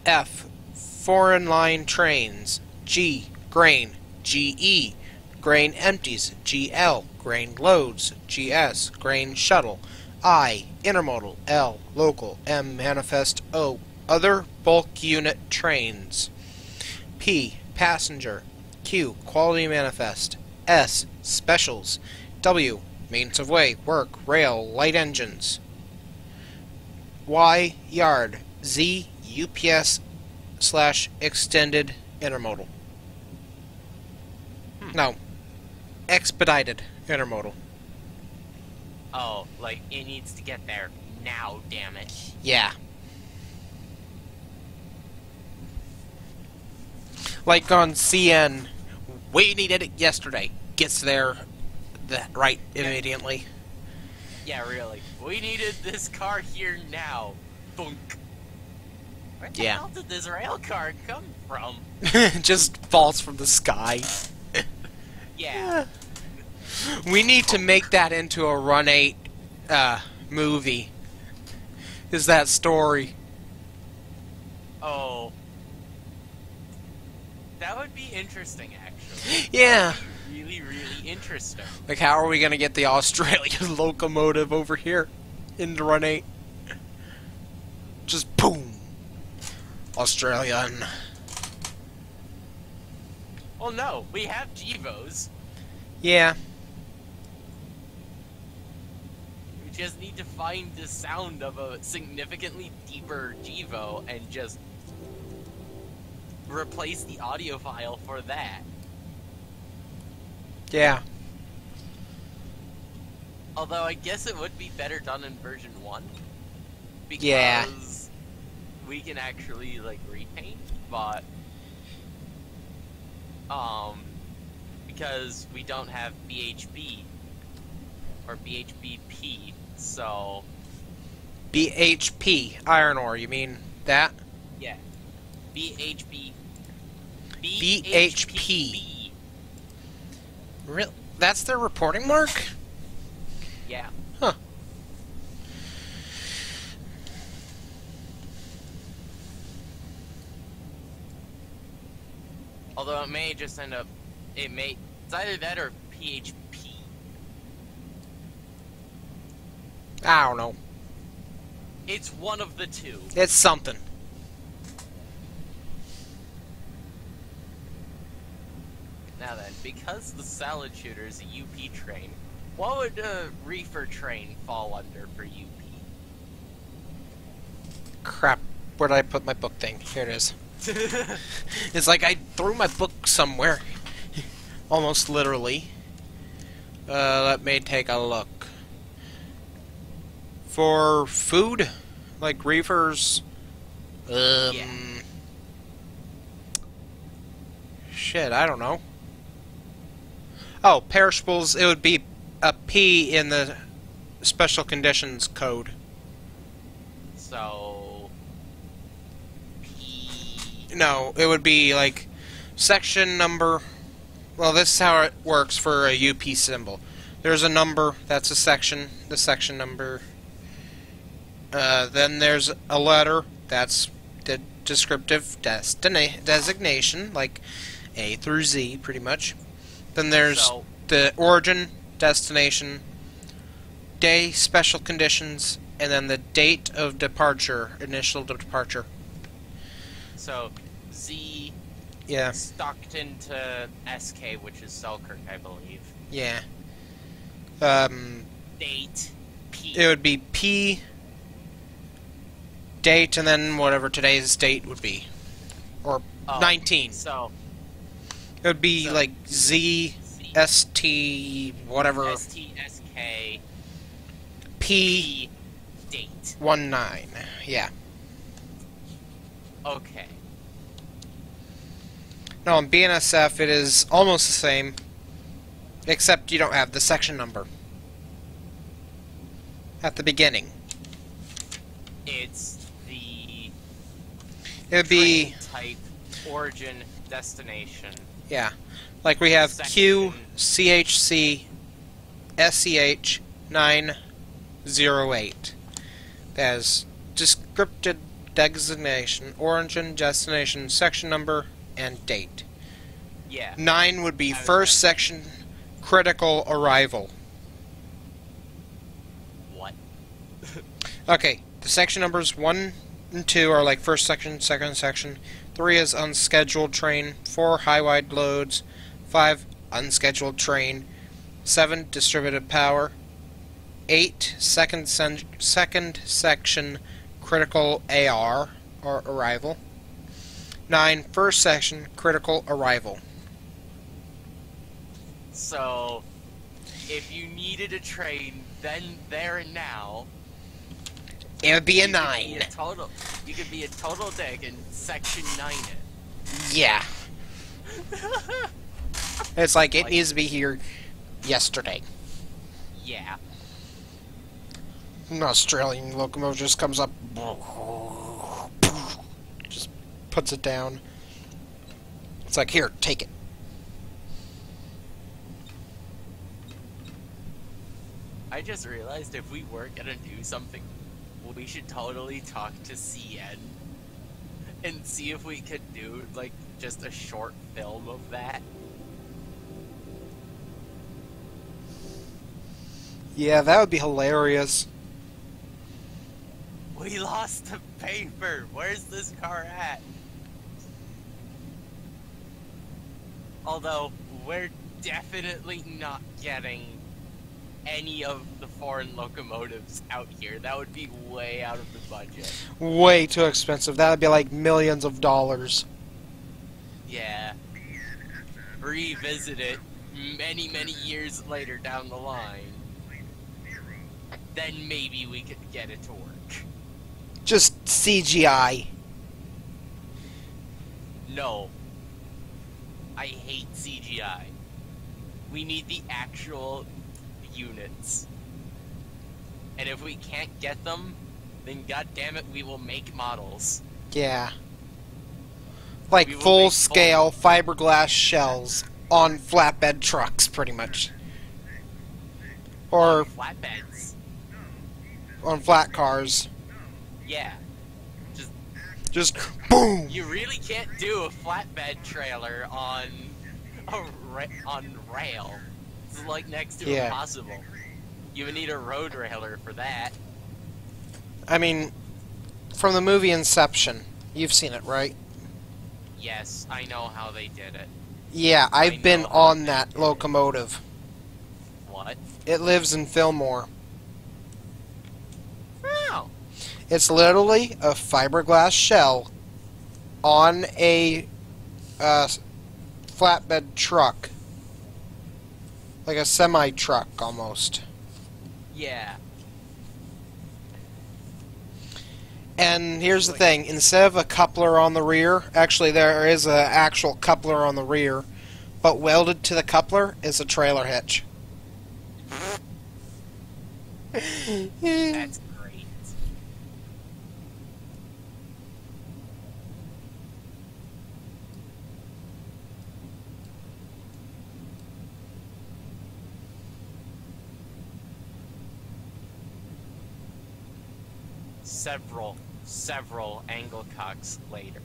Speaker 1: F, foreign line trains. G, grain. GE, grain empties. GL, grain loads. GS, grain shuttle. I, intermodal. L, local. M, manifest. O, other bulk unit trains. P, passenger. Q, quality manifest. S, specials. W, means of way, work, rail, light engines. Y, yard. Z, UPS / extended intermodal. No, expedited intermodal.
Speaker 2: Oh, like, it needs to get there now, damn it.
Speaker 1: Yeah. Like on CN, we needed it yesterday. Gets there that right immediately.
Speaker 2: Yeah, really. We needed this car here now. Thunk. Where the
Speaker 1: Yeah.
Speaker 2: hell did this rail car come from?
Speaker 1: Just falls from the sky.
Speaker 2: Yeah.
Speaker 1: We need to make that into a Run 8 movie. Is that story?
Speaker 2: Oh. That would be interesting, actually.
Speaker 1: Yeah.
Speaker 2: That would be really, really interesting.
Speaker 1: Like, how are we gonna get the Australian locomotive over here into Run 8? Just boom. Australian.
Speaker 2: Well, no, we have GEVOs.
Speaker 1: Yeah.
Speaker 2: We just need to find the sound of a significantly deeper GEVO and just replace the audio file for that.
Speaker 1: Yeah.
Speaker 2: Although I guess it would be better done in version 1. Because
Speaker 1: Yeah.
Speaker 2: we can actually, like, repaint, but because we don't have BHB or BHBP, so
Speaker 1: BHP, iron ore, you mean that?
Speaker 2: yeah, BHB,
Speaker 1: BHP. Real? That's their reporting mark?
Speaker 2: Yeah.
Speaker 1: Huh.
Speaker 2: Although it may just end up, it's either that or PHP.
Speaker 1: I don't know.
Speaker 2: It's one of the two.
Speaker 1: It's something.
Speaker 2: Now then, because the salad shooter is a UP train, what would a reefer train fall under for UP?
Speaker 1: Crap. Where did I put my book thing? Here it is. It's like I threw my book somewhere. Almost literally. Let me take a look. For food? Like reefers?
Speaker 2: Yeah.
Speaker 1: Shit, I don't know. Oh, perishables, it would be a P in the special conditions code.
Speaker 2: So, P.
Speaker 1: No, it would be like section number. Well, this is how it works for a UP symbol. There's a number, that's a section, the section number. Then there's a letter, that's the descriptive designation, like A through Z, pretty much. Then there's the origin, destination, day, special conditions, and then the date of departure, initial departure.
Speaker 2: So, Z.
Speaker 1: Yeah.
Speaker 2: Stockton to SK, which is Selkirk, I believe.
Speaker 1: Yeah.
Speaker 2: Date. P.
Speaker 1: It would be P, date, and then whatever today's date would be. Or 19.
Speaker 2: So.
Speaker 1: It would be like Z, ST, whatever.
Speaker 2: STSK.
Speaker 1: P,
Speaker 2: date.
Speaker 1: 19. Yeah.
Speaker 2: Okay.
Speaker 1: No, in BNSF it is almost the same, except you don't have the section number at the beginning.
Speaker 2: It's the
Speaker 1: It would be
Speaker 2: train type, origin, destination.
Speaker 1: yeah, like we have
Speaker 2: Section.
Speaker 1: Q, CHC, SEH 908. That is descriptive designation, origin, destination, section number, and date.
Speaker 2: Yeah.
Speaker 1: 9 would be first section, critical arrival.
Speaker 2: What?
Speaker 1: Okay, the section numbers 1 and 2 are like first section, second section. 3 is unscheduled train. 4 high-wide loads. 5 unscheduled train. 7 distributed power. 8 second section critical AR or arrival. 9 first section critical arrival.
Speaker 2: So, if you needed a train then, there, and now,
Speaker 1: It would be a
Speaker 2: you
Speaker 1: 9.
Speaker 2: you could be a total dick and section 9 it.
Speaker 1: Yeah. It's like it needs to be here yesterday.
Speaker 2: Yeah.
Speaker 1: An Australian locomotive just comes up, just puts it down. It's like, here, take it.
Speaker 2: I just realized if we were gonna do something, we should totally talk to CN and see if we could do, like, just a short film of that.
Speaker 1: Yeah, that would be hilarious.
Speaker 2: We lost the paper! Where's this car at? Although, we're definitely not getting any of the foreign locomotives out here. That would be way out of the budget.
Speaker 1: Way too expensive. That would be like millions of dollars.
Speaker 2: Yeah. Revisit it many, many years later down the line. Then maybe we could get it to work.
Speaker 1: Just CGI.
Speaker 2: No. I hate CGI. We need the actual units. And if we can't get them, then goddammit we will make models.
Speaker 1: Yeah. Like
Speaker 2: We will
Speaker 1: full-scale fiberglass shells on flatbed trucks, pretty much. Or
Speaker 2: flatbeds.
Speaker 1: on flat cars.
Speaker 2: Yeah.
Speaker 1: Just boom!
Speaker 2: You really can't do a flatbed trailer on on rail. It's like next to impossible. You would need a road railer for that.
Speaker 1: I mean, from the movie Inception, you've seen it, right?
Speaker 2: Yes, I know how they did it.
Speaker 1: Yeah, I've been on that locomotive.
Speaker 2: What?
Speaker 1: It lives in Fillmore.
Speaker 2: Oh.
Speaker 1: It's literally a fiberglass shell on a flatbed truck. Like a semi-truck, almost.
Speaker 2: Yeah.
Speaker 1: And here's the thing. Instead of a coupler on the rear, actually there is an actual coupler on the rear, but welded to the coupler is a trailer hitch.
Speaker 2: That's great. Several angle cocks later.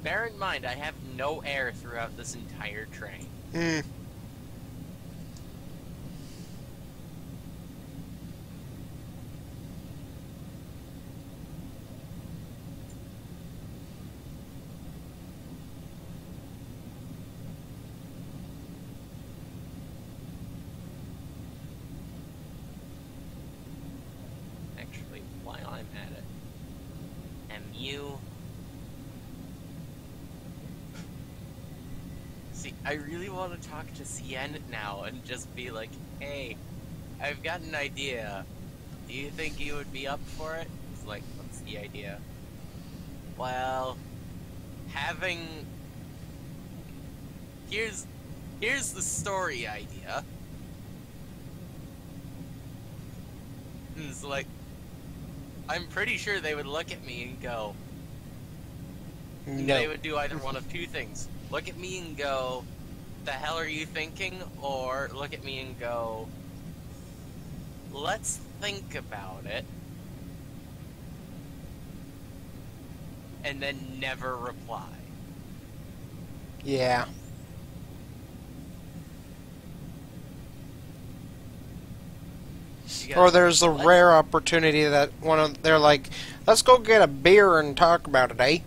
Speaker 2: Bear in mind, I have no air throughout this entire train. Actually, while I'm at it, MU. See, I really want to talk to CN now and just be like, hey, I've got an idea. Do you think you would be up for it? It's like, what's the idea? Well, having... Here's the story idea. And it's like, I'm pretty sure they would look at me and go...
Speaker 1: No.
Speaker 2: They would do either one of two things. Look at me and go, the hell are you thinking? Or look at me and go, let's think about it. And then never reply.
Speaker 1: Yeah. Or there's a rare opportunity that they're like, let's go get a beer and talk about it, eh?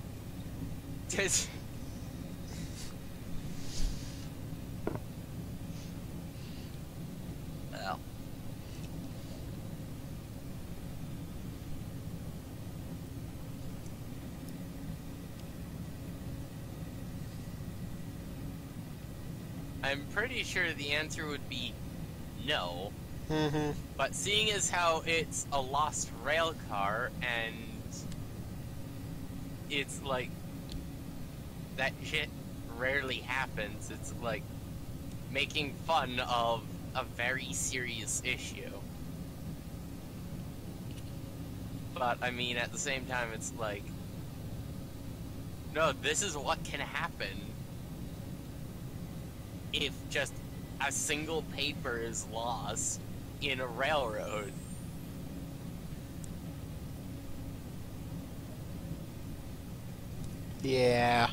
Speaker 2: Well. I'm pretty sure the answer would be no.
Speaker 1: Mm-hmm.
Speaker 2: But seeing as how it's a lost rail car and it's like that shit rarely happens. It's like making fun of a very serious issue. But I mean, at the same time, it's like, no, this is what can happen if just a single paper is lost in a railroad.
Speaker 1: Yeah.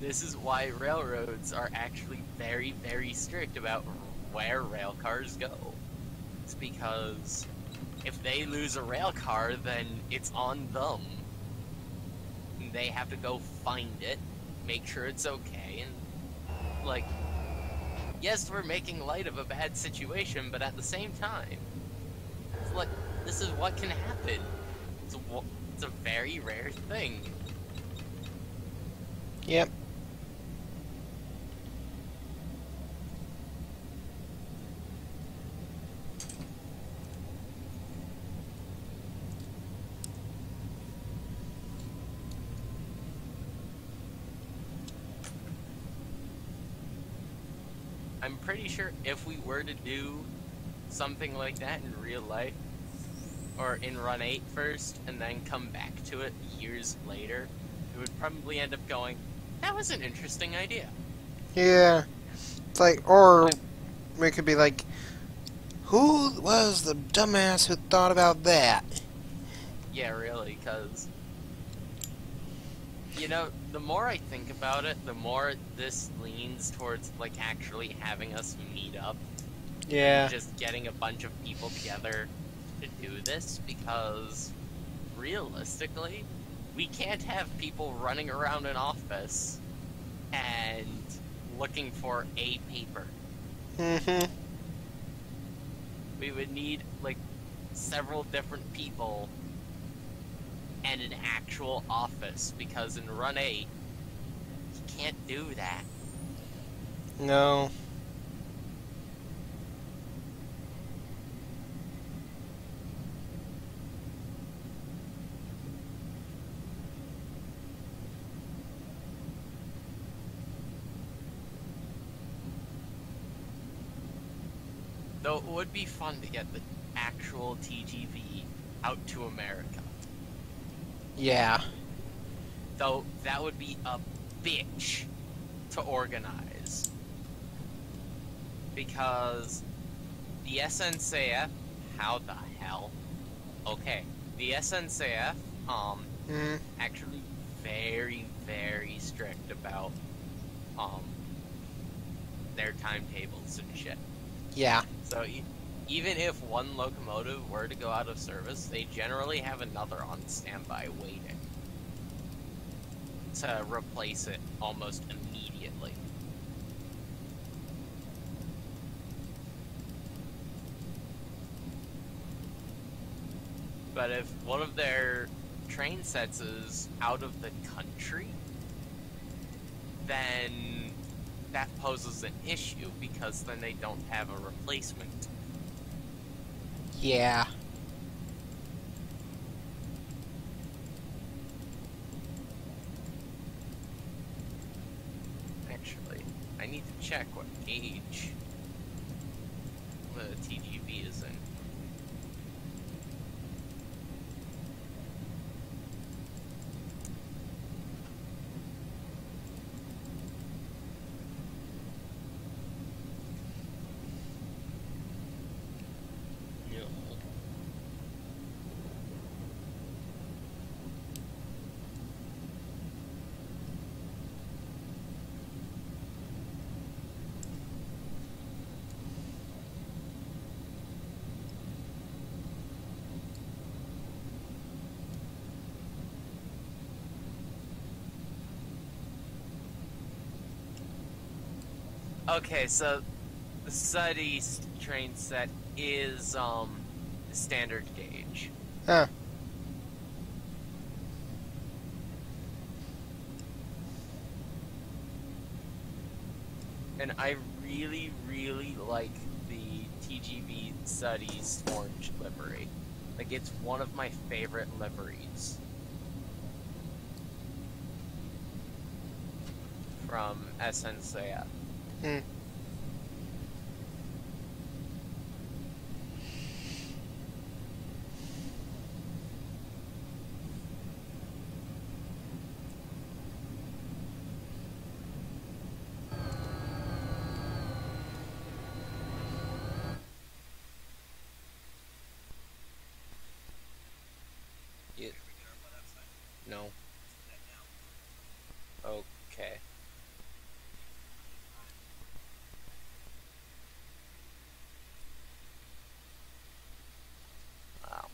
Speaker 2: This is why railroads are actually very, very strict about where rail cars go. It's because if they lose a rail car, then it's on them. And they have to go find it, make sure it's okay, and, like, yes, we're making light of a bad situation, but at the same time, it's like, this is what can happen. It's a very rare thing.
Speaker 1: Yep.
Speaker 2: I'm pretty sure if we were to do something like that in real life, or in Run 8 first, and then come back to it years later, it would probably end up going, that was an interesting idea.
Speaker 1: Yeah. It's like, or we could be like, who was the dumbass who thought about that?
Speaker 2: Yeah, really, because, you know, the more I think about it, the more this leans towards, like, actually having us meet up.
Speaker 1: Yeah.
Speaker 2: And just getting a bunch of people together to do this, because, realistically, we can't have people running around an office and looking for a paper.
Speaker 1: Mm-hmm.
Speaker 2: We would need, like, several different people and an actual office, because in Run 8, you can't do that.
Speaker 1: No.
Speaker 2: Though it would be fun to get the actual TGV out to America.
Speaker 1: Yeah.
Speaker 2: Though that would be a bitch to organize. Because the SNCF, how the hell? Okay, the SNCF, actually very, very strict about, their timetables and shit.
Speaker 1: Yeah.
Speaker 2: So even if one locomotive were to go out of service, they generally have another on standby waiting to replace it almost immediately. But if one of their train sets is out of the country, then that poses an issue, because then they don't have a replacement.
Speaker 1: Yeah.
Speaker 2: Actually, I need to check what gauge the TGV is in. Okay, so the Southeast train set is standard gauge.
Speaker 1: Huh.
Speaker 2: And I really, really like the TGV Southeast orange livery. Like, it's one of my favorite liveries from SNCF.
Speaker 1: Hmm.
Speaker 2: You, no. Okay. Wow.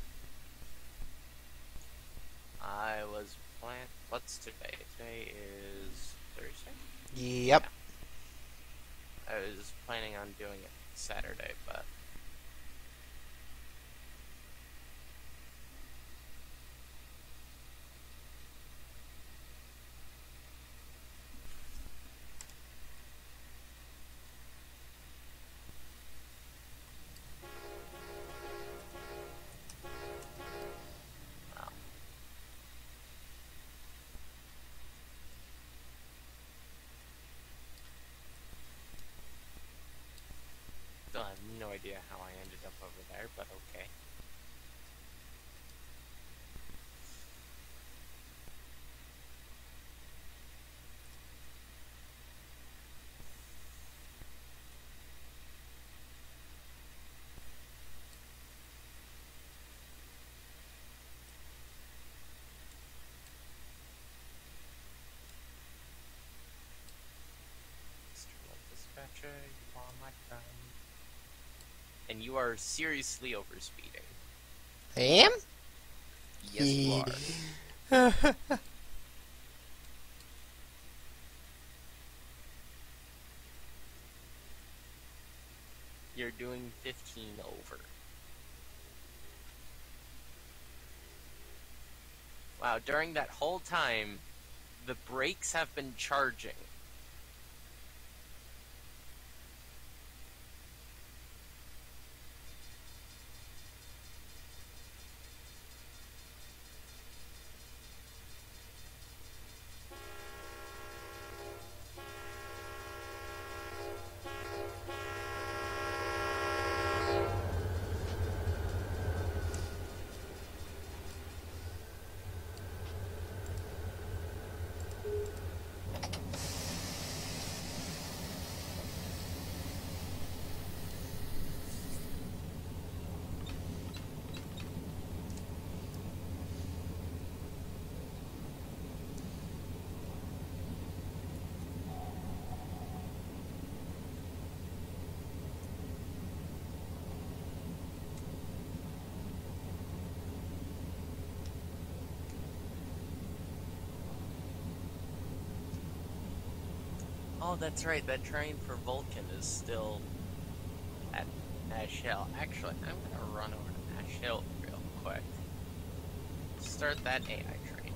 Speaker 2: I was plan. What's today? Today is Thursday?
Speaker 1: Yep.
Speaker 2: Yeah. I was planning on doing it Saturday, but wow. Still have no idea how I ended up over there, but okay. Mr. Love Dispatcher, you are my friend. And you are seriously overspeeding.
Speaker 1: I am?
Speaker 2: Yes, you are. You're doing 15 over. Wow, during that whole time, the brakes have been charging. Oh, that's right, that train for Vulcan is still at Ash Hill. Actually, I'm gonna run over to Ash Hill real quick. Start that AI train.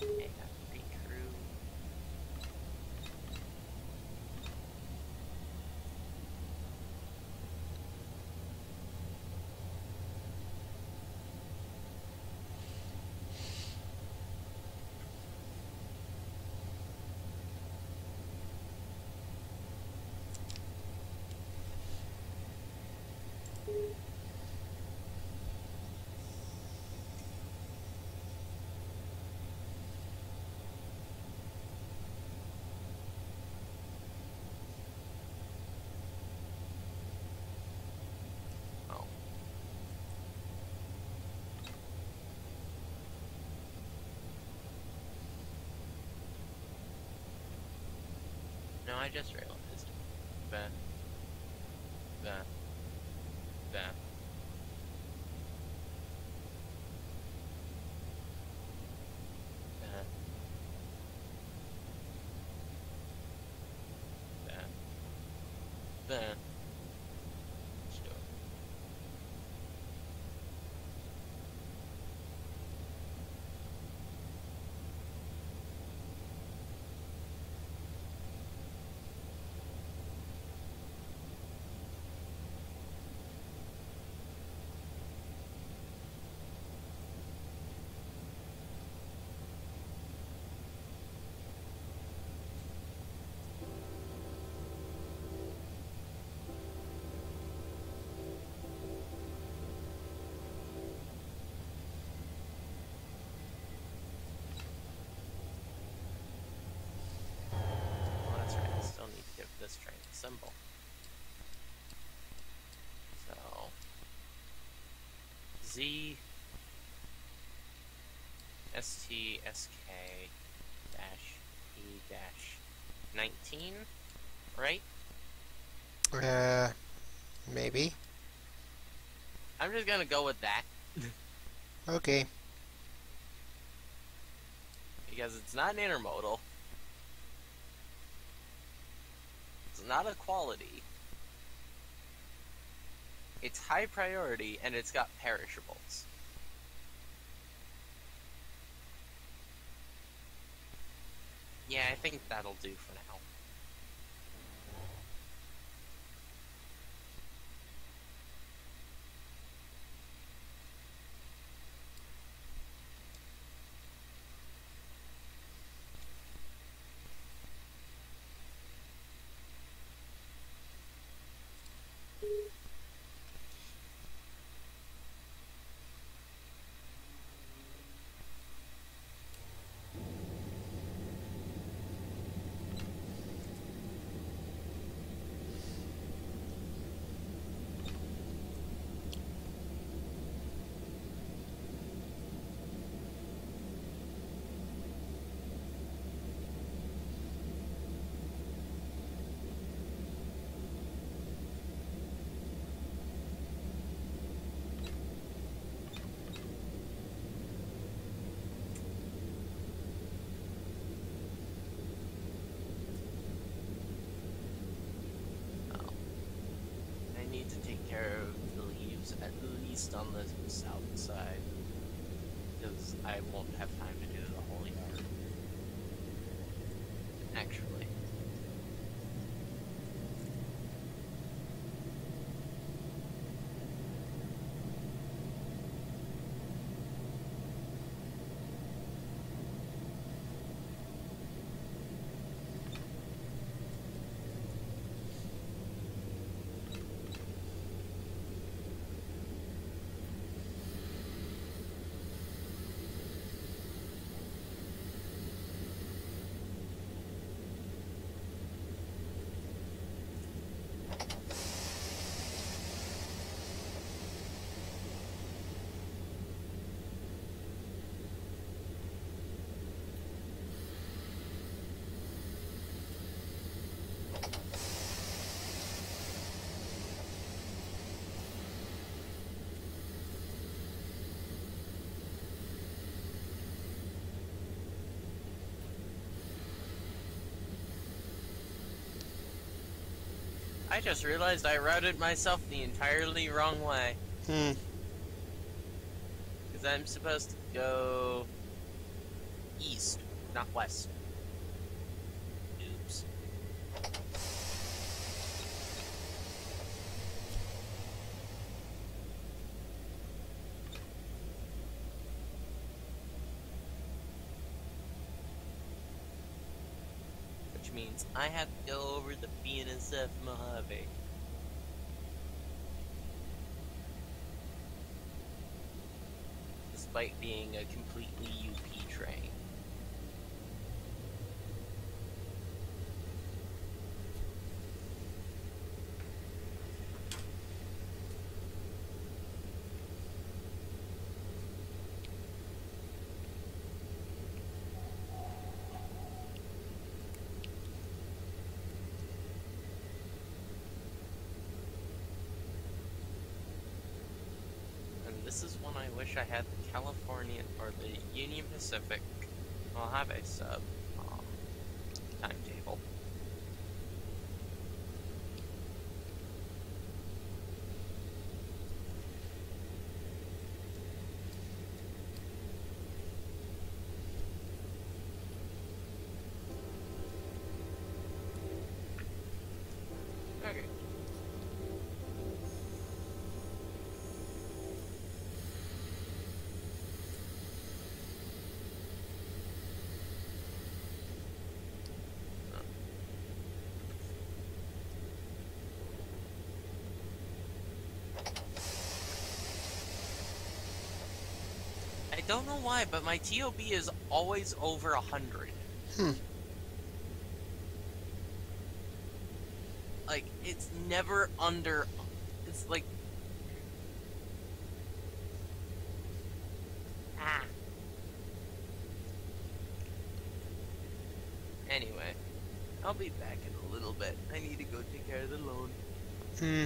Speaker 2: AI crew. Oh. No, I just realized. That, that, that. Let's do it. Oh, that's right. I still need to give this train a symbol. So Z STSK dash E dash 19, right?
Speaker 1: Maybe.
Speaker 2: I'm just gonna go with that
Speaker 1: Okay.
Speaker 2: because it's not an intermodal. It's not a quality. It's high priority and it's got perishables. Yeah, I think that'll do for now. I need to take care of the leaves at least on the south side, because I won't have time to do the whole yard. Actually. I just realized I routed myself the entirely wrong way. Because I'm supposed to go east, not west. Oops. Which means I have to go over the BNSF Mojave. Despite being a completely UP train. This is one I wish I had the California or the Union Pacific Mojave sub timetable. don't know why, but my TOB is always over 100.
Speaker 1: Hmm.
Speaker 2: Like, it's never under... It's like... Ah. Anyway, I'll be back in a little bit. I need to go take care of the loan.
Speaker 1: Hmm.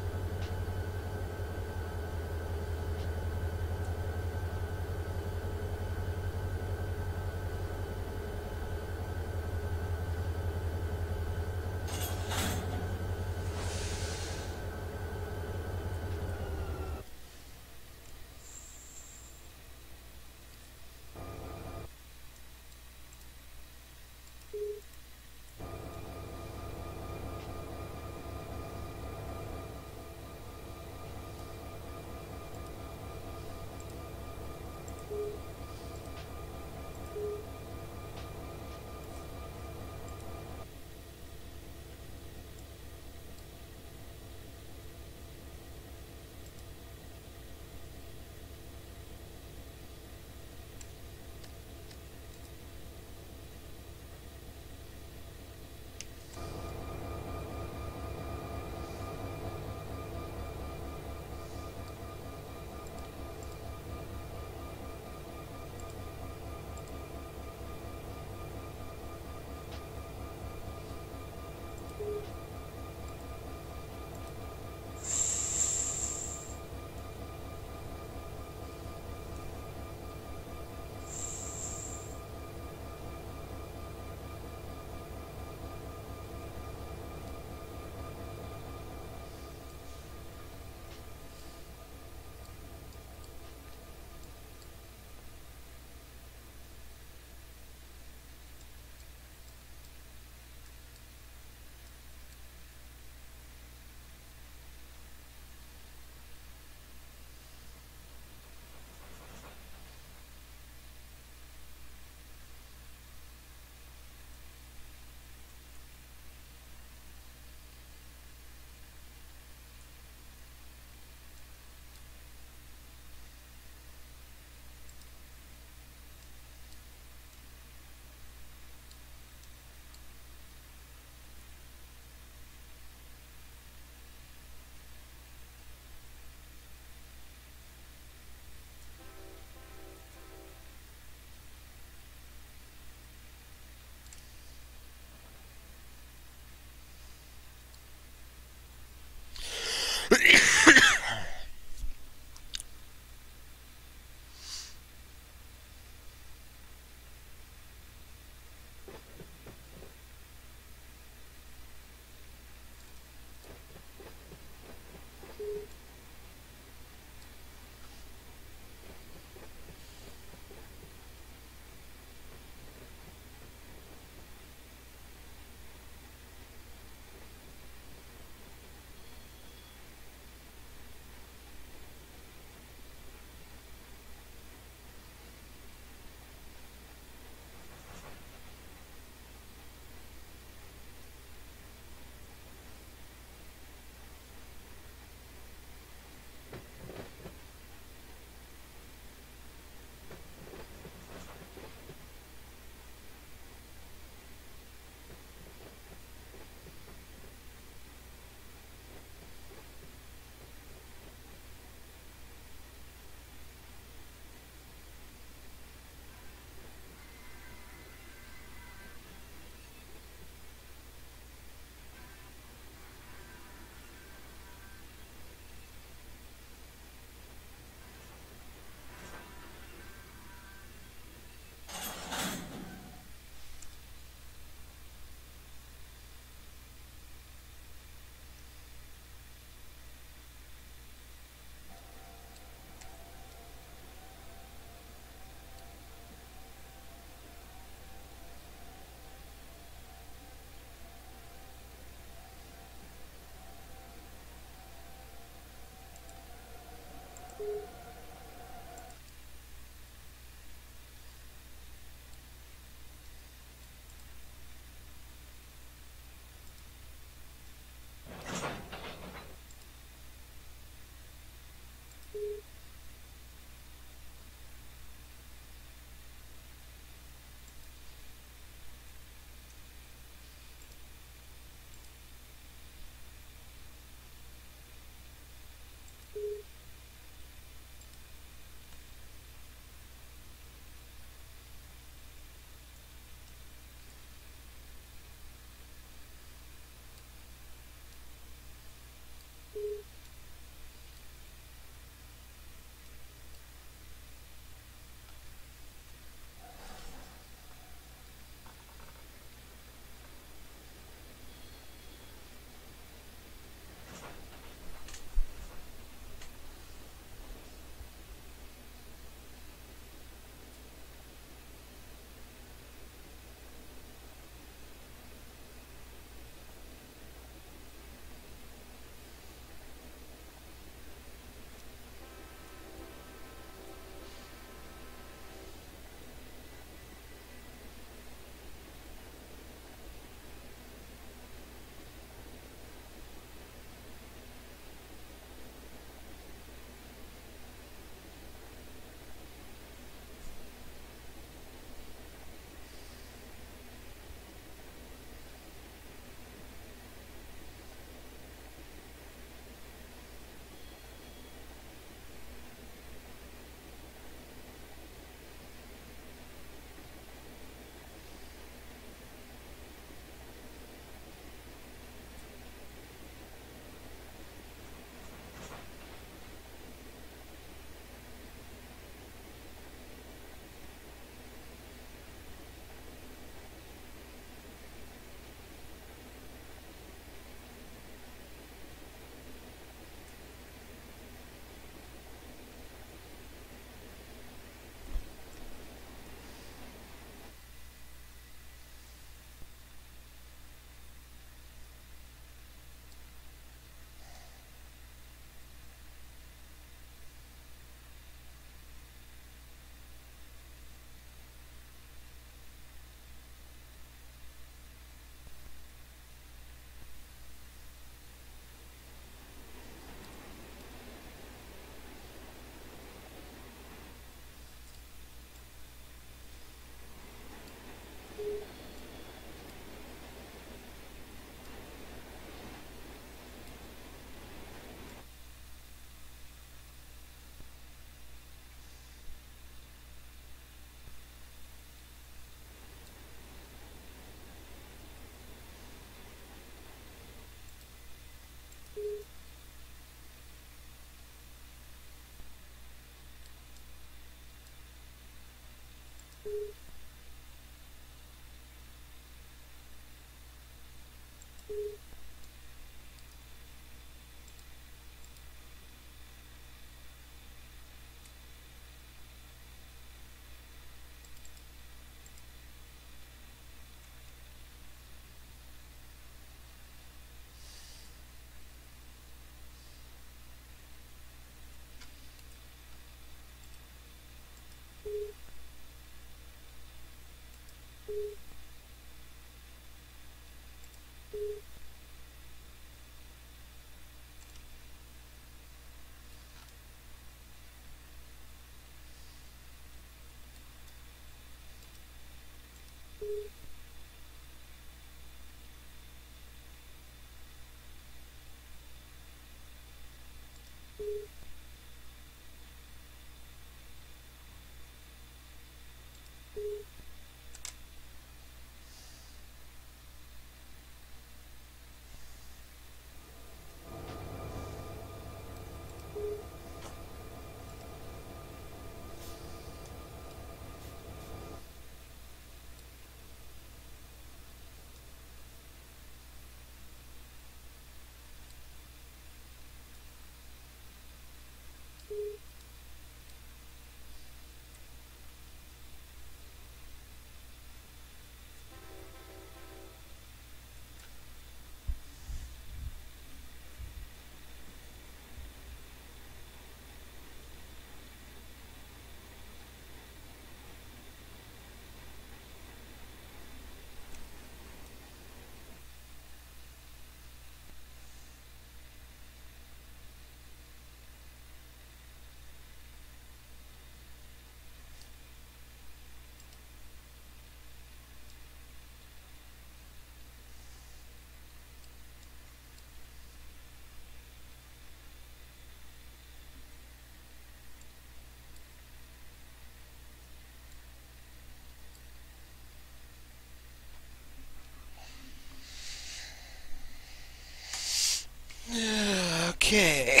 Speaker 1: Okay.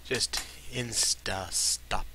Speaker 1: Just insta stop.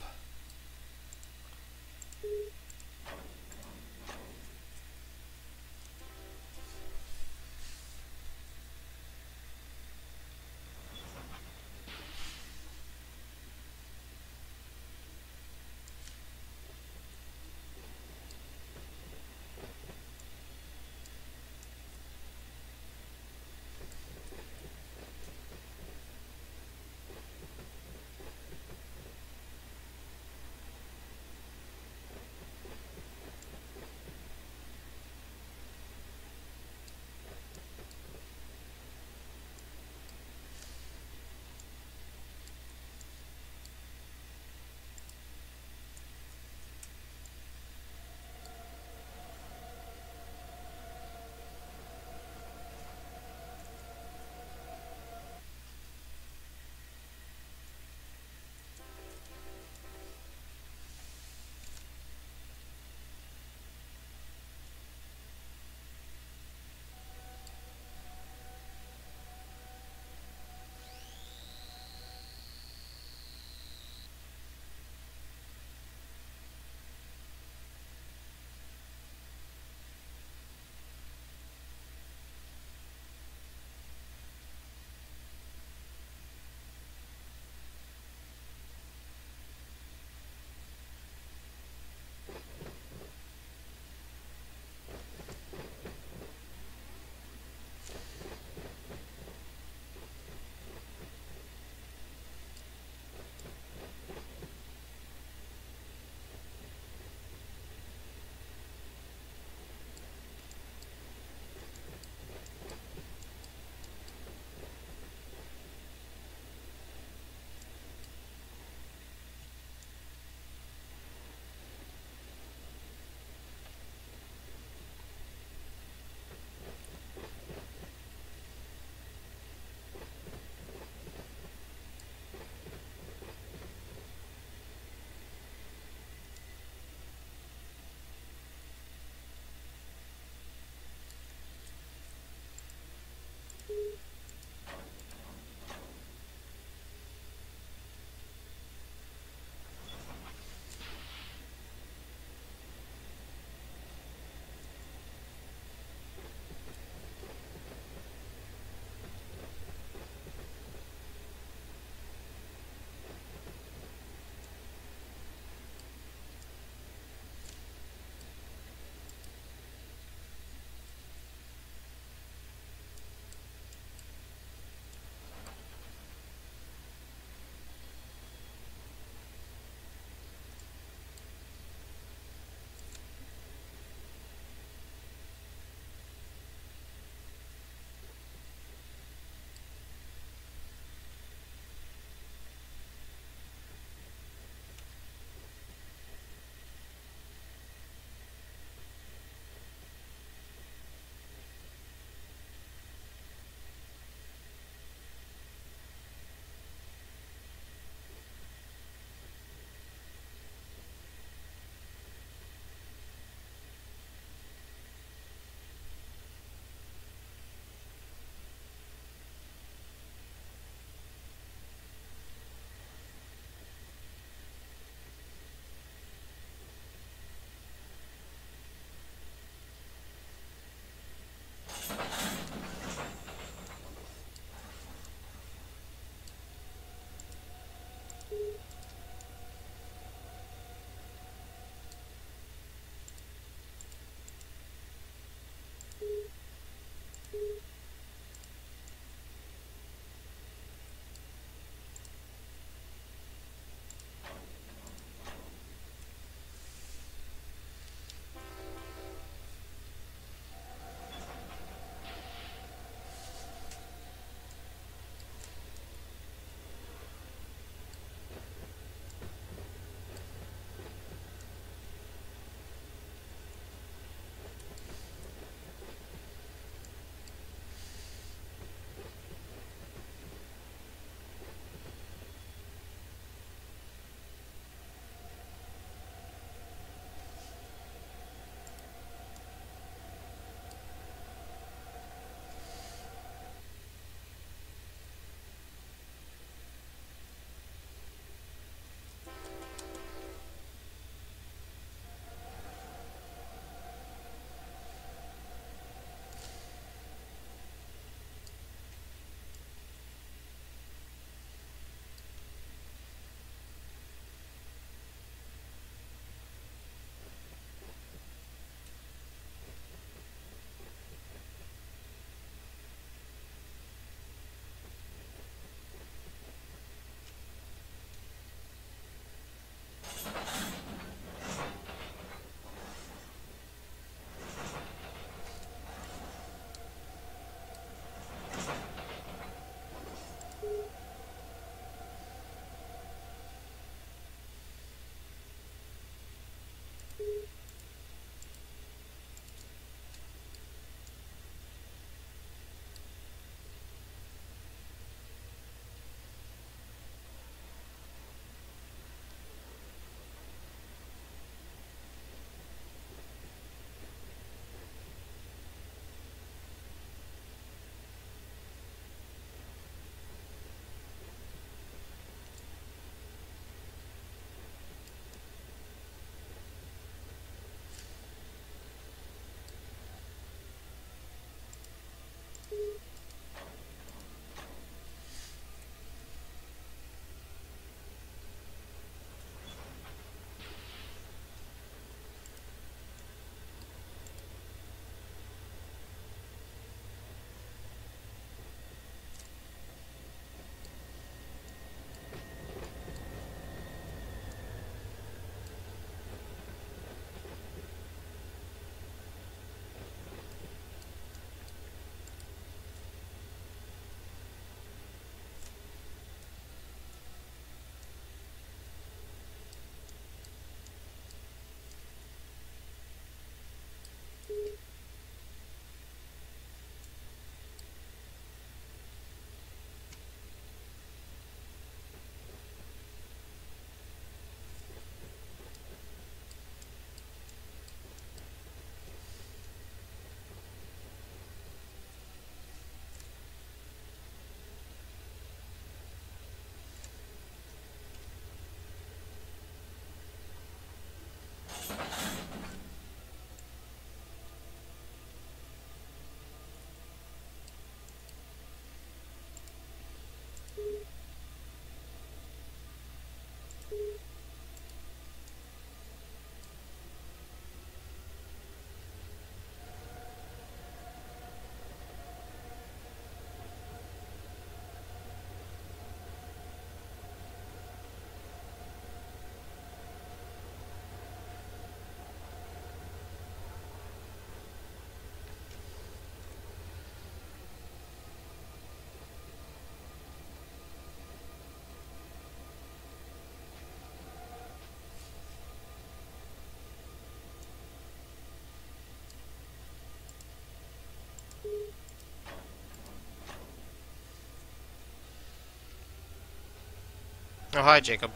Speaker 1: Oh, hi, Jacob.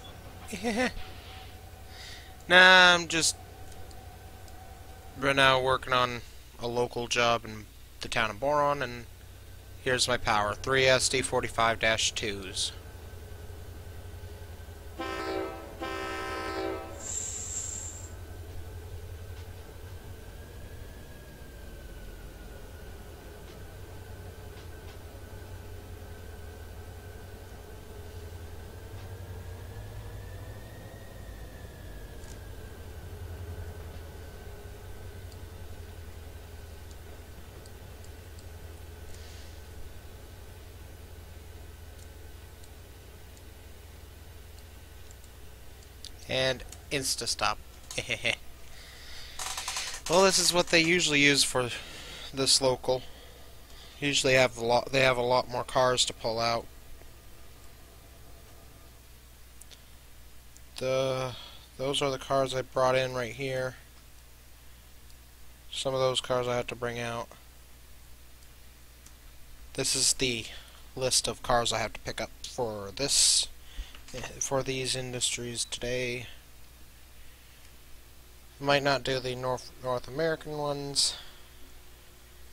Speaker 1: Nah, I'm just right now working on a local job in the town of Boron, and here's my power. 3 SD45-2s. And insta-stop. Well, this is what they usually use for this local. Usually have a lot. They have a lot more cars to pull out. Those are the cars I brought in right here. Some of those cars I had to bring out. This is the list of cars I have to pick up for these industries today. Might not do the North American ones.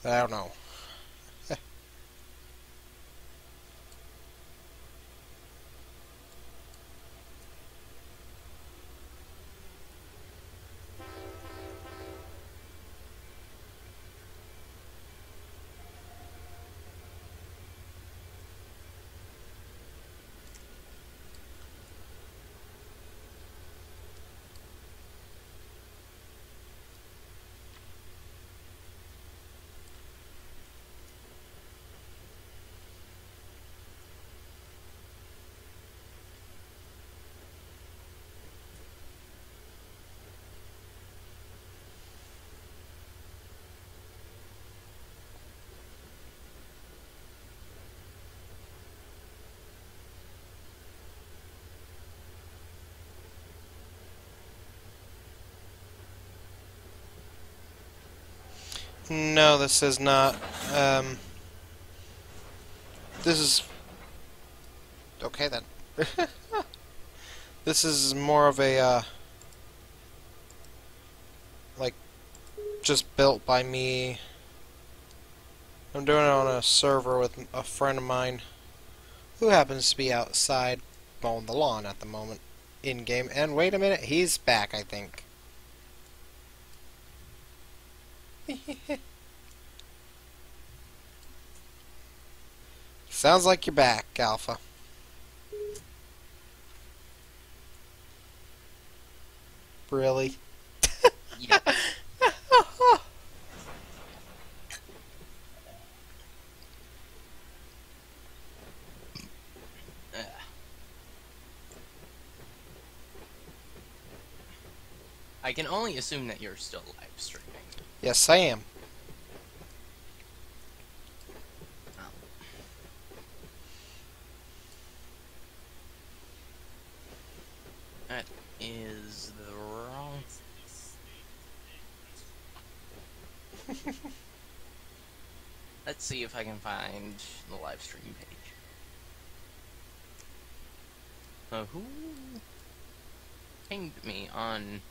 Speaker 1: I don't know. No, this is not. This is okay then. This is more of a like just built by me. I'm doing it on a server with a friend of mine who happens to be outside mowing the lawn at the moment in game. And wait a minute, he's back, I think. Sounds like you're back, Alpha. Really?
Speaker 2: Yep. I can only assume that you're still live streaming.
Speaker 1: Yes, I am.
Speaker 2: That is the wrong. Let's see if I can find the live stream page. Who pinged me on?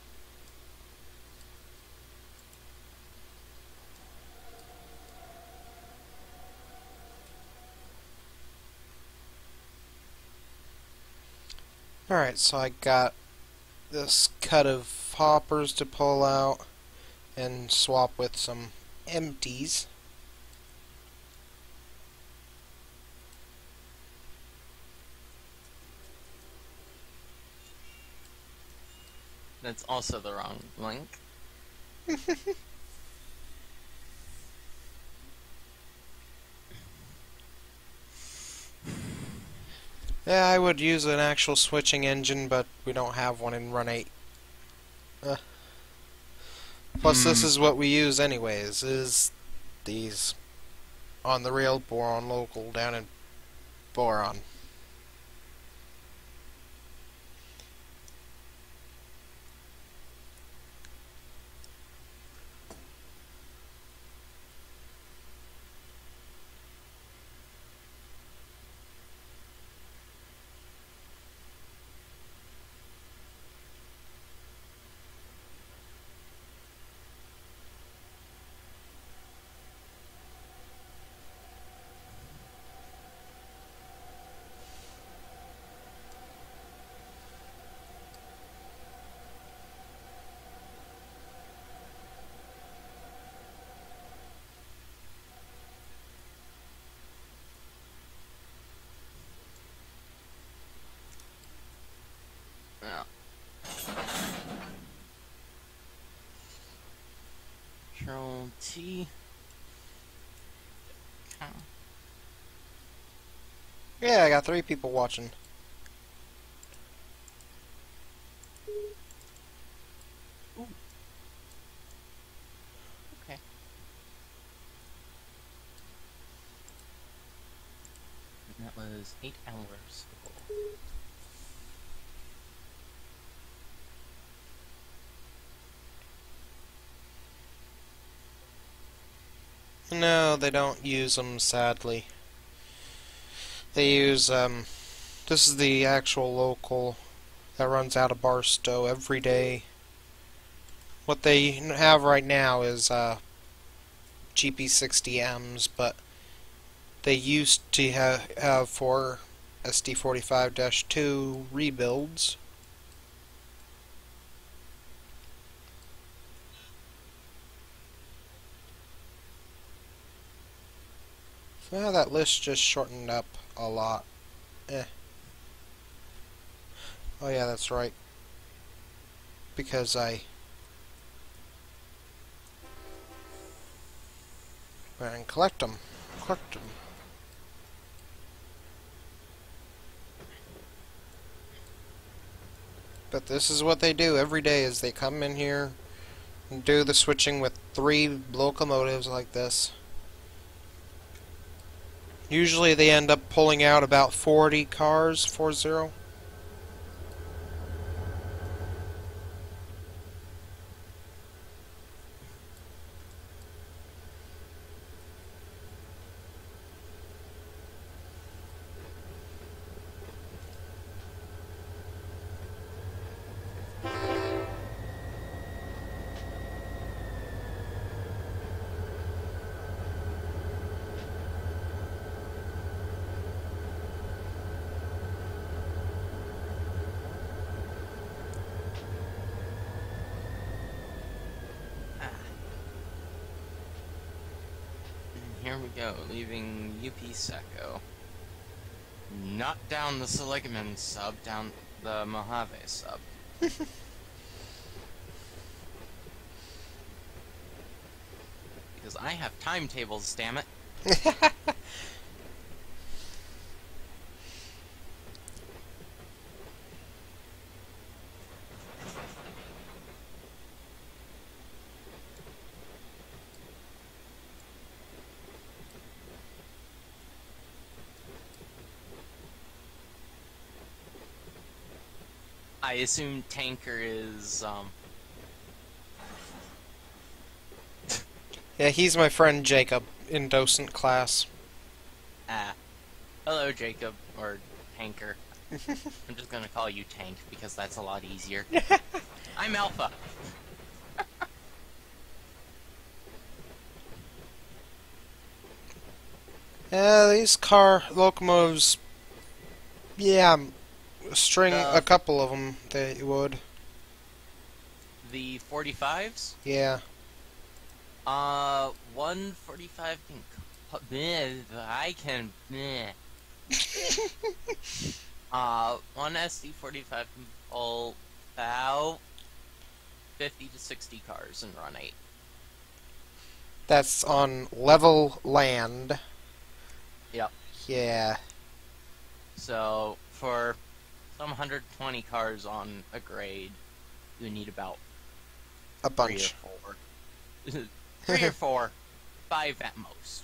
Speaker 1: Alright, so I got this cut of hoppers to pull out and swap with some empties.
Speaker 2: That's also the wrong link.
Speaker 1: Yeah, I would use an actual switching engine, but we don't have one in Run 8. Plus, this is what we use anyways, is these on the real Boron local down in Boron.
Speaker 2: Control T.
Speaker 1: Yeah, I got 3 people watching.
Speaker 2: Ooh. Okay. And that was 8 hours ago.
Speaker 1: No, they don't use them, sadly. They use, this is the actual local that runs out of Barstow every day. What they have right now is, GP60Ms, but they used to have 4 SD45-2 rebuilds. Well, that list just shortened up a lot. Eh. Oh yeah, that's right. Because I went and collect them. Collect them. But this is what they do every day, is they come in here and do the switching with 3 locomotives like this. Usually they end up pulling out about 40 cars, 40.
Speaker 2: Here we go, leaving UP Seco. Not down the Seligman sub, down the Mojave sub. Because I have timetables, damn it. I assume Tanker is,
Speaker 1: Yeah, he's my friend Jacob in docent class.
Speaker 2: hello Jacob, or Tanker. I'm just gonna call you Tank, because that's a lot easier. I'm Alpha.
Speaker 1: Yeah, these car locomotives, yeah, string a couple of them, they would.
Speaker 2: The 45s?
Speaker 1: Yeah.
Speaker 2: 145 can... I can... one SD45 can pull about 50 to 60 cars and run 8.
Speaker 1: That's on level land.
Speaker 2: Yep.
Speaker 1: Yeah.
Speaker 2: So, for some 120 cars on a grade, you need about
Speaker 1: A bunch.
Speaker 2: 3 or 4. 3 or 4. 5 at most.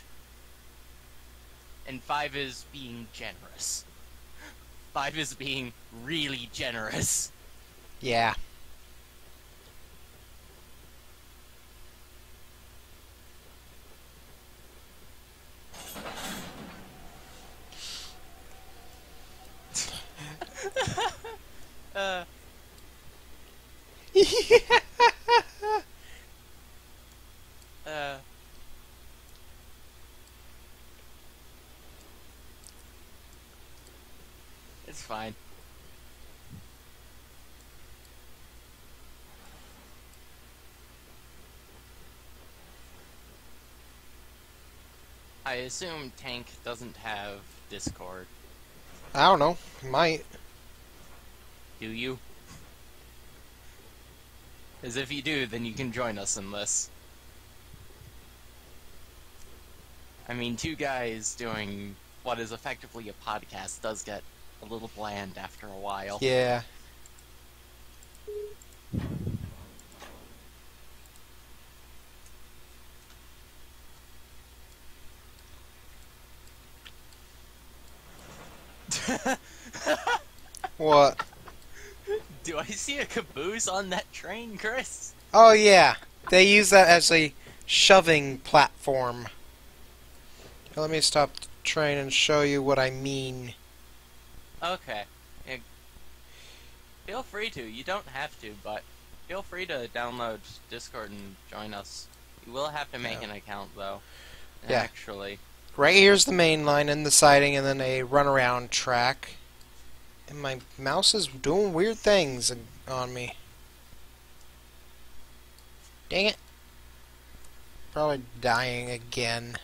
Speaker 2: And 5 is being generous. 5 is being really generous.
Speaker 1: Yeah.
Speaker 2: It's fine. I assume Tank doesn't have Discord.
Speaker 1: I don't know. Might.
Speaker 2: Do you? As if you do, then you can join us in this. I mean, two guys doing what is effectively a podcast does get a little bland after a while.
Speaker 1: Yeah. What?
Speaker 2: Do I see a caboose on that train, Chris?
Speaker 1: Oh, yeah. They use that as a shoving platform. Let me stop the train and show you what I mean.
Speaker 2: Okay. Yeah, feel free to. You don't have to, but feel free to download Discord and join us. You will have to make an account, though.
Speaker 1: Yeah.
Speaker 2: Actually.
Speaker 1: Right here's the main line and the siding, and then a runaround track. And my mouse is doing weird things on me. Dang it. Probably dying again.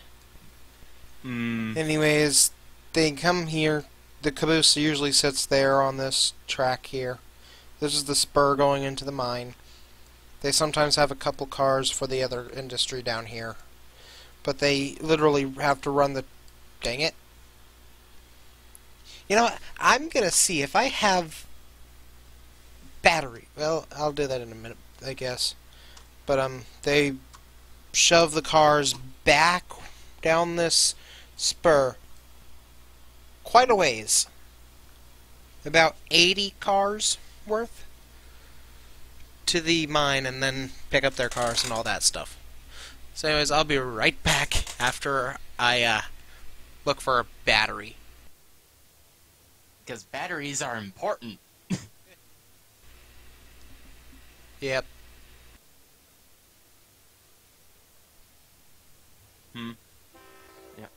Speaker 1: Anyways, they come here. The caboose usually sits there on this track here. This is the spur going into the mine. They sometimes have a couple cars for the other industry down here. But they literally have to run the... Dang it. You know what? I'm going to see if I have battery. Well, I'll do that in a minute, I guess. But they shove the cars back down this spur quite a ways. About 80 cars worth to the mine, and then pick up their cars and all that stuff. So anyways, I'll be right back after I look for a battery.
Speaker 2: Because batteries are important.
Speaker 1: Yep.
Speaker 2: Yep.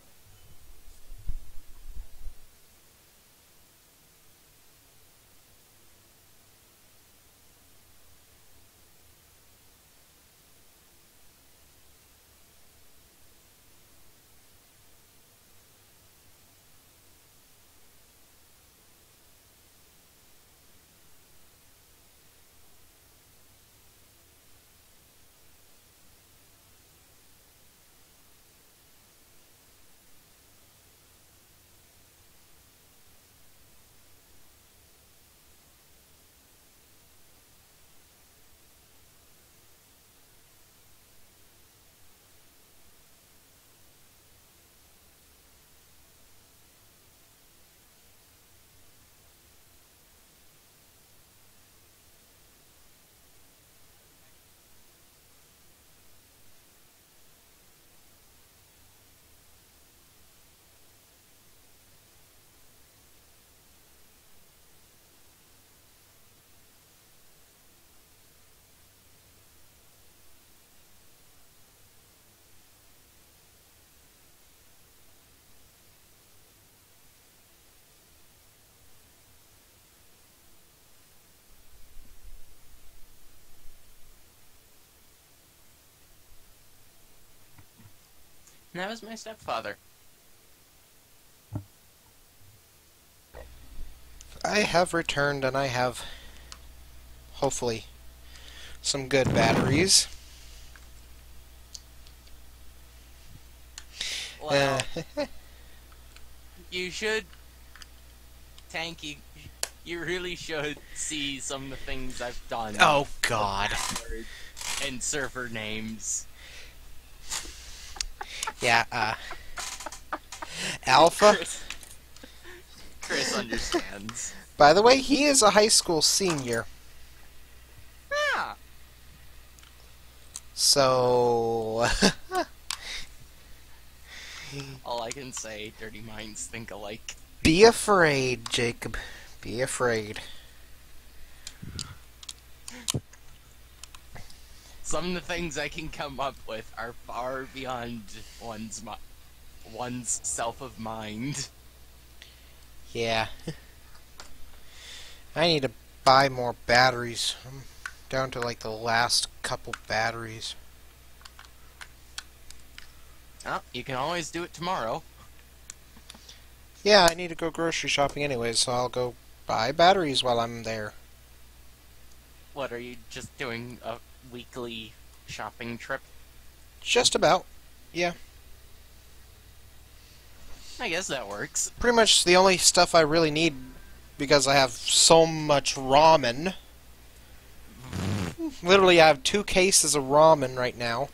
Speaker 2: And that was my stepfather.
Speaker 1: I have returned, and I have, hopefully, some good batteries.
Speaker 2: Well, you should, Tanky, you really should see some of the things I've done.
Speaker 1: Oh, God.
Speaker 2: And server names.
Speaker 1: Yeah, Alpha.
Speaker 2: Chris understands.
Speaker 1: By the way, he is a high school senior.
Speaker 2: Ah.
Speaker 1: So...
Speaker 2: All I can say, dirty minds think alike.
Speaker 1: Be afraid, Jacob. Be afraid.
Speaker 2: Some of the things I can come up with are far beyond one's self of mind.
Speaker 1: Yeah. I need to buy more batteries. I'm down to like the last couple batteries.
Speaker 2: Oh, you can always do it tomorrow.
Speaker 1: Yeah, I need to go grocery shopping anyways, so I'll go buy batteries while I'm there.
Speaker 2: What, are you just doing a weekly shopping trip?
Speaker 1: Just about. Yeah.
Speaker 2: I guess that works.
Speaker 1: Pretty much the only stuff I really need, because I have so much ramen. Literally, I have 2 cases of ramen right now.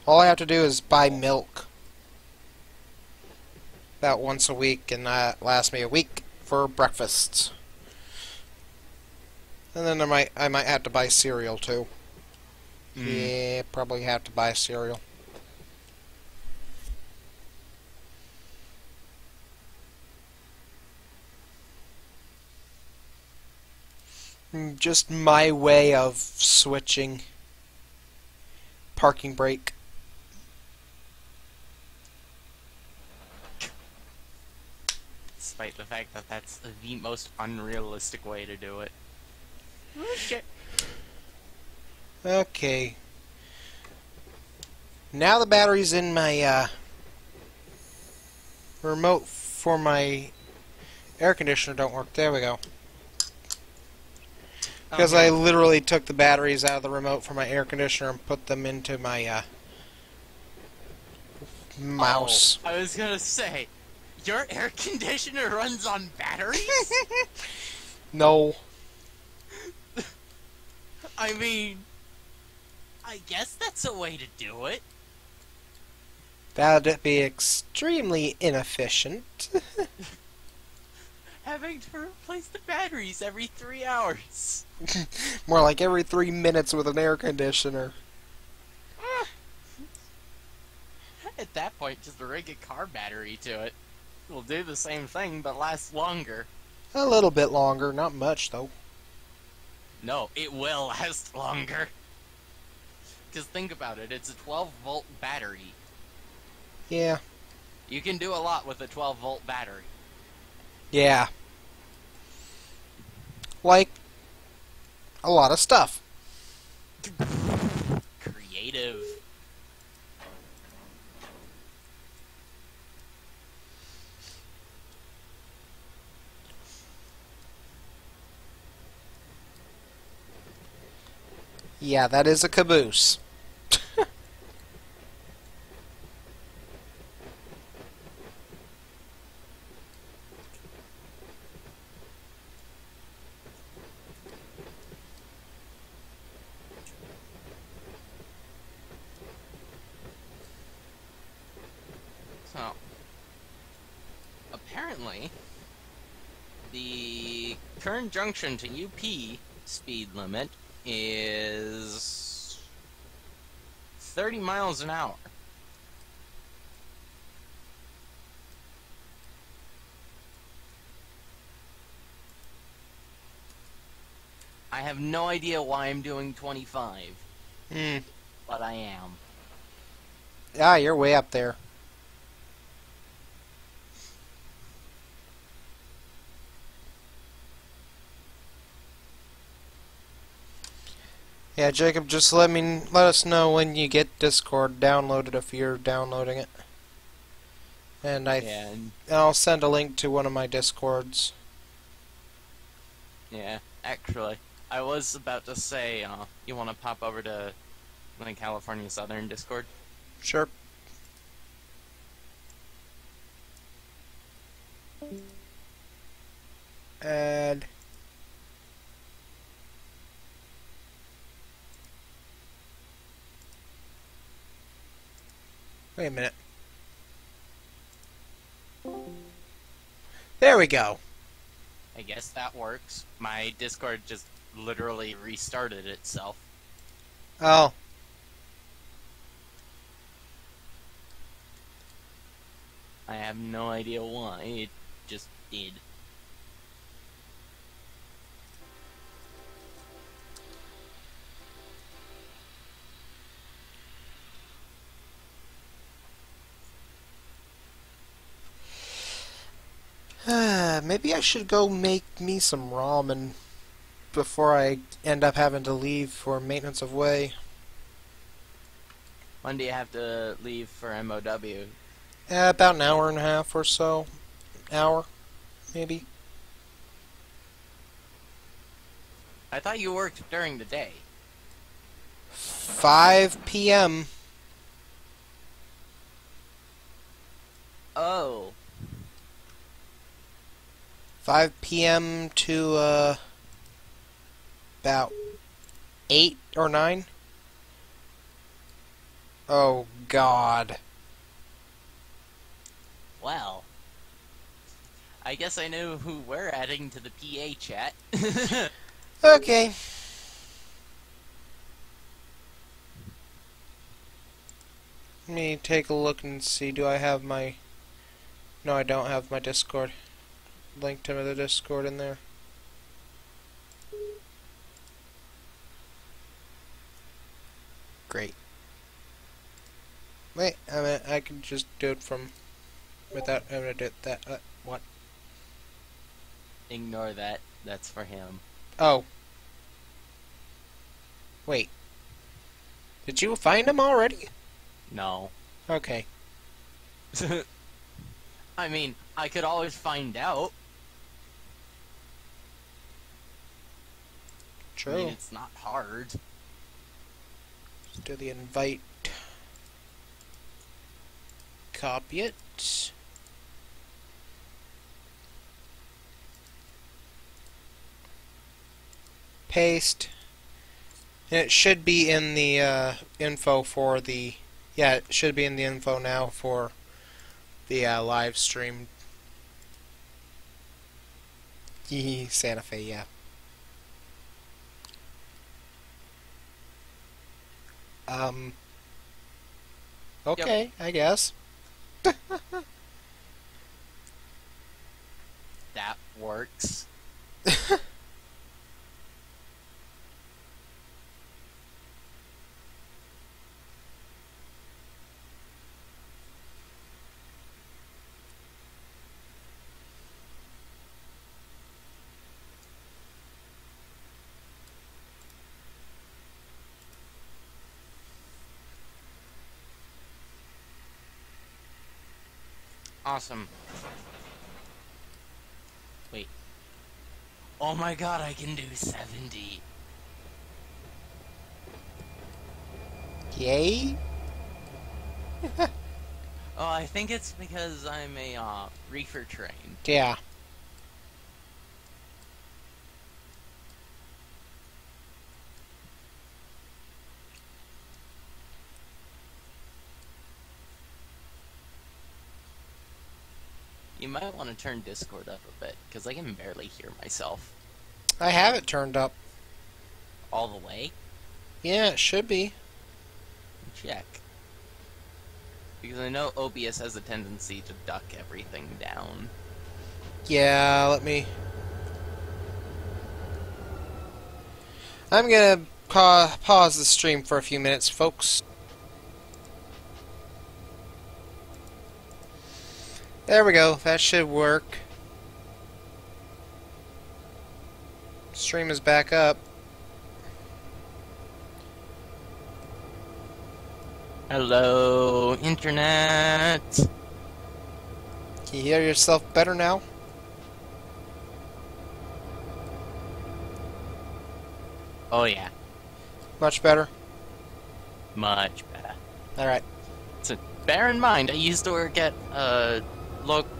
Speaker 1: All I have to do is buy milk. About once a week, and that lasts me a week for breakfasts. And then I might have to buy cereal too. Yeah, probably have to buy cereal. Just my way of switching. Parking brake.
Speaker 2: Despite the fact that that's the most unrealistic way to do it. Oh, shit.
Speaker 1: Okay. Now the battery's in my remote for my air conditioner don't work. There we go. Because I literally took the batteries out of the remote for my air conditioner and put them into my mouse.
Speaker 2: Oh, I was gonna say, your air conditioner runs on batteries?
Speaker 1: No.
Speaker 2: I mean, I guess that's a way to do it.
Speaker 1: That'd be extremely inefficient.
Speaker 2: Having to replace the batteries every 3 hours.
Speaker 1: More like every 3 minutes with an air conditioner.
Speaker 2: At that point, just rig a car battery to it. It'll do the same thing, but last longer.
Speaker 1: A little bit longer, not much though.
Speaker 2: No, it will last longer. Because think about it, it's a 12-volt battery.
Speaker 1: Yeah.
Speaker 2: You can do a lot with a 12-volt battery.
Speaker 1: Yeah. Like a lot of stuff.
Speaker 2: Creative.
Speaker 1: Yeah, that is a caboose.
Speaker 2: So, apparently, the current junction to UP speed limit is 30 miles an hour. I have no idea why I'm doing 25, but I am.
Speaker 1: Ah, you're way up there. Yeah, Jacob, just let us know when you get Discord downloaded if you're downloading it. And I'll send a link to one of my Discords.
Speaker 2: Yeah, actually, I was about to say, you want to pop over to the California Southern Discord?
Speaker 1: Sure. And wait a minute. There we go.
Speaker 2: I guess that works. My Discord just literally restarted itself.
Speaker 1: Oh.
Speaker 2: I have no idea why. It just did.
Speaker 1: Maybe I should go make me some ramen before I end up having to leave for maintenance of way.
Speaker 2: When do you have to leave for MOW?
Speaker 1: About an hour and a half or so. Hour, maybe.
Speaker 2: I thought you worked during the day.
Speaker 1: 5 p.m.
Speaker 2: Oh.
Speaker 1: 5 p.m. to about 8 or 9. Oh, God.
Speaker 2: Well, I guess I know who we're adding to the PA chat.
Speaker 1: Okay. Let me take a look and see. Do I have my... No, I don't have my Discord. Link to the Discord in there. Great. Wait, I can just do it from... without having to do that. What?
Speaker 2: Ignore that. That's for him.
Speaker 1: Oh. Wait. Did you find him already?
Speaker 2: No.
Speaker 1: Okay.
Speaker 2: I mean, I could always find out.
Speaker 1: True.
Speaker 2: I mean, it's not hard.
Speaker 1: Let's do the invite. Copy it. Paste. And it should be in the info for the... Yeah, it should be in the info now for the live stream. Santa Fe, yeah. Okay, yep. I guess.
Speaker 2: That works. Awesome. Wait. Oh my god, I can do 70.
Speaker 1: Yay?
Speaker 2: Oh, I think it's because I'm a reefer train.
Speaker 1: Yeah.
Speaker 2: You might want to turn Discord up a bit, because I can barely hear myself.
Speaker 1: I have it turned up.
Speaker 2: All the way?
Speaker 1: Yeah, it should be.
Speaker 2: Check. Because I know OBS has a tendency to duck everything down.
Speaker 1: Yeah, let me... I'm gonna pause the stream for a few minutes, folks. There we go, that should work. Stream is back up.
Speaker 2: Hello, Internet!
Speaker 1: Can you hear yourself better now?
Speaker 2: Oh yeah.
Speaker 1: Much better?
Speaker 2: Much better.
Speaker 1: Alright.
Speaker 2: So, bear in mind, I used to work at,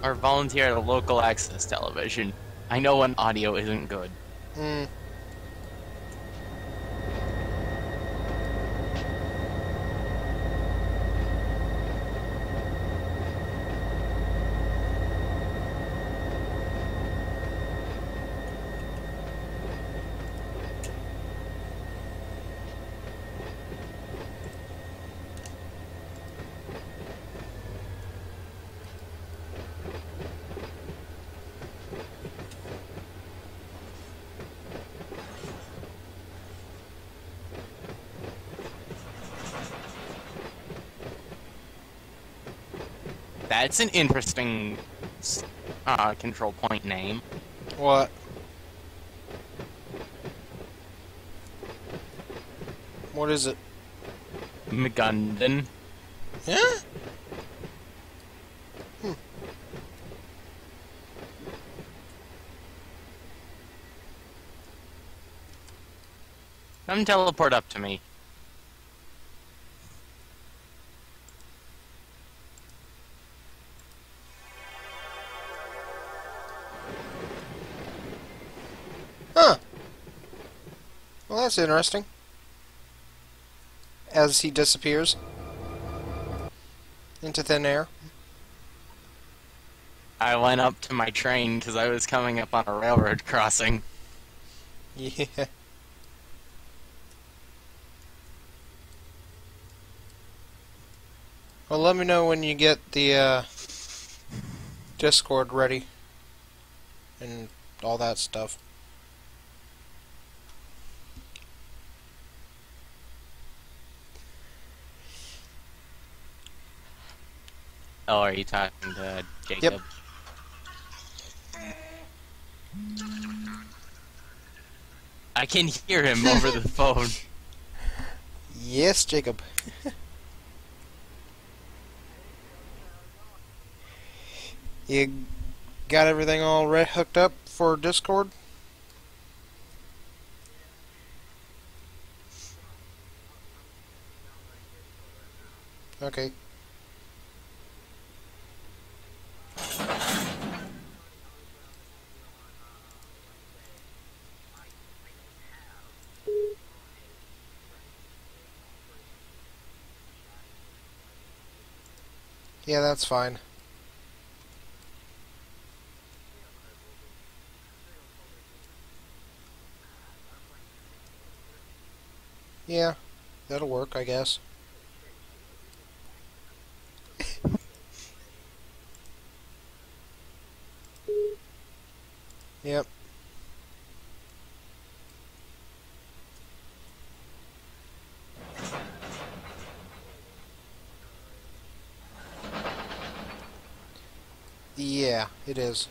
Speaker 2: or volunteer at a local access television. I know when audio isn't good. That's an interesting control point name.
Speaker 1: What? What is it?
Speaker 2: Mgundan.
Speaker 1: Yeah?
Speaker 2: Come teleport up to me.
Speaker 1: That's interesting. As he disappears into thin air.
Speaker 2: I went up to my train because I was coming up on a railroad crossing.
Speaker 1: Yeah. Well, let me know when you get the Discord ready and all that stuff.
Speaker 2: Oh, are you talking to
Speaker 1: Yep.
Speaker 2: Jacob? I can hear him over the phone.
Speaker 1: Yes, Jacob. You got everything all hooked up for Discord? Okay. Yeah, that's fine. Yeah, that'll work, I guess. Yep. Yeah, it is.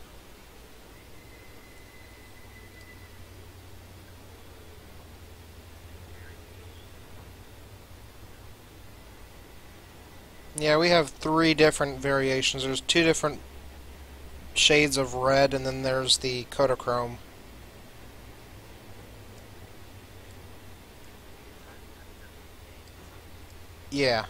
Speaker 1: Yeah, we have 3 different variations. There's 2 different shades of red, and then there's the Kodachrome. Yeah.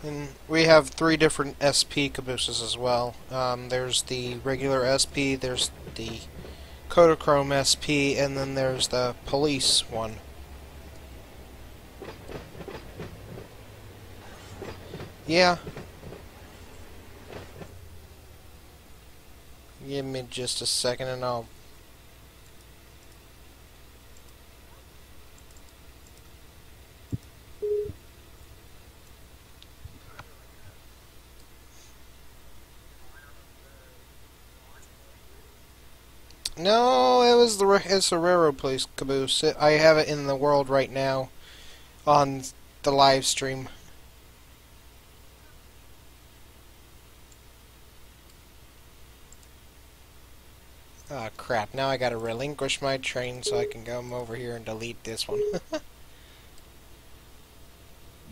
Speaker 1: And we have 3 different SP cabooses as well. There's the regular SP, there's the Kodachrome SP, and then there's the police one. Yeah. Give me just a second and I'll... No, it's a railroad police caboose. I have it in the world right now on the live stream. Ah, crap. Now I gotta relinquish my train so I can come over here and delete this one.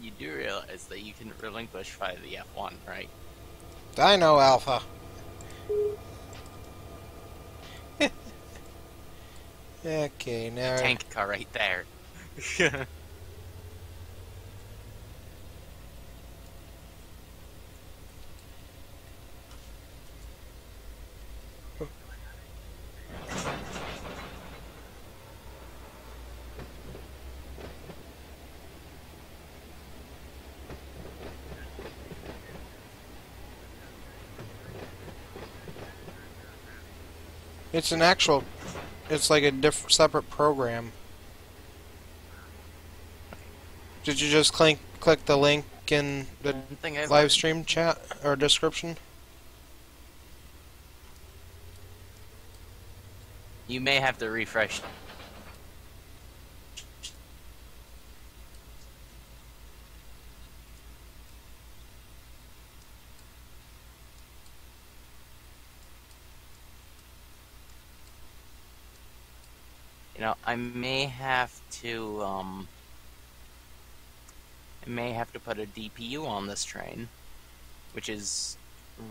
Speaker 2: You do realize that you can relinquish via the F1, right?
Speaker 1: I know, Alpha. Okay, now...
Speaker 2: Tank car right there.
Speaker 1: It's an actual... It's like a separate program. Did you just click the link in the live stream chat or description?
Speaker 2: You may have to refresh. You know, I may have to put a DPU on this train, which is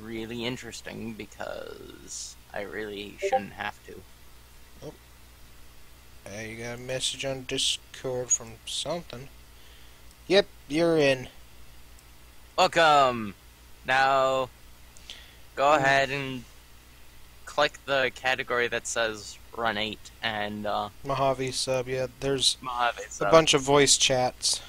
Speaker 2: really interesting because I really shouldn't have to.
Speaker 1: You got a message on Discord from something. Yep, you're in.
Speaker 2: Welcome! Now, go
Speaker 1: Hmm.
Speaker 2: ahead and click the category that says Run 8 and
Speaker 1: Mojave sub, yeah, there's
Speaker 2: Mojave
Speaker 1: a
Speaker 2: sub.
Speaker 1: bunch of voice chats.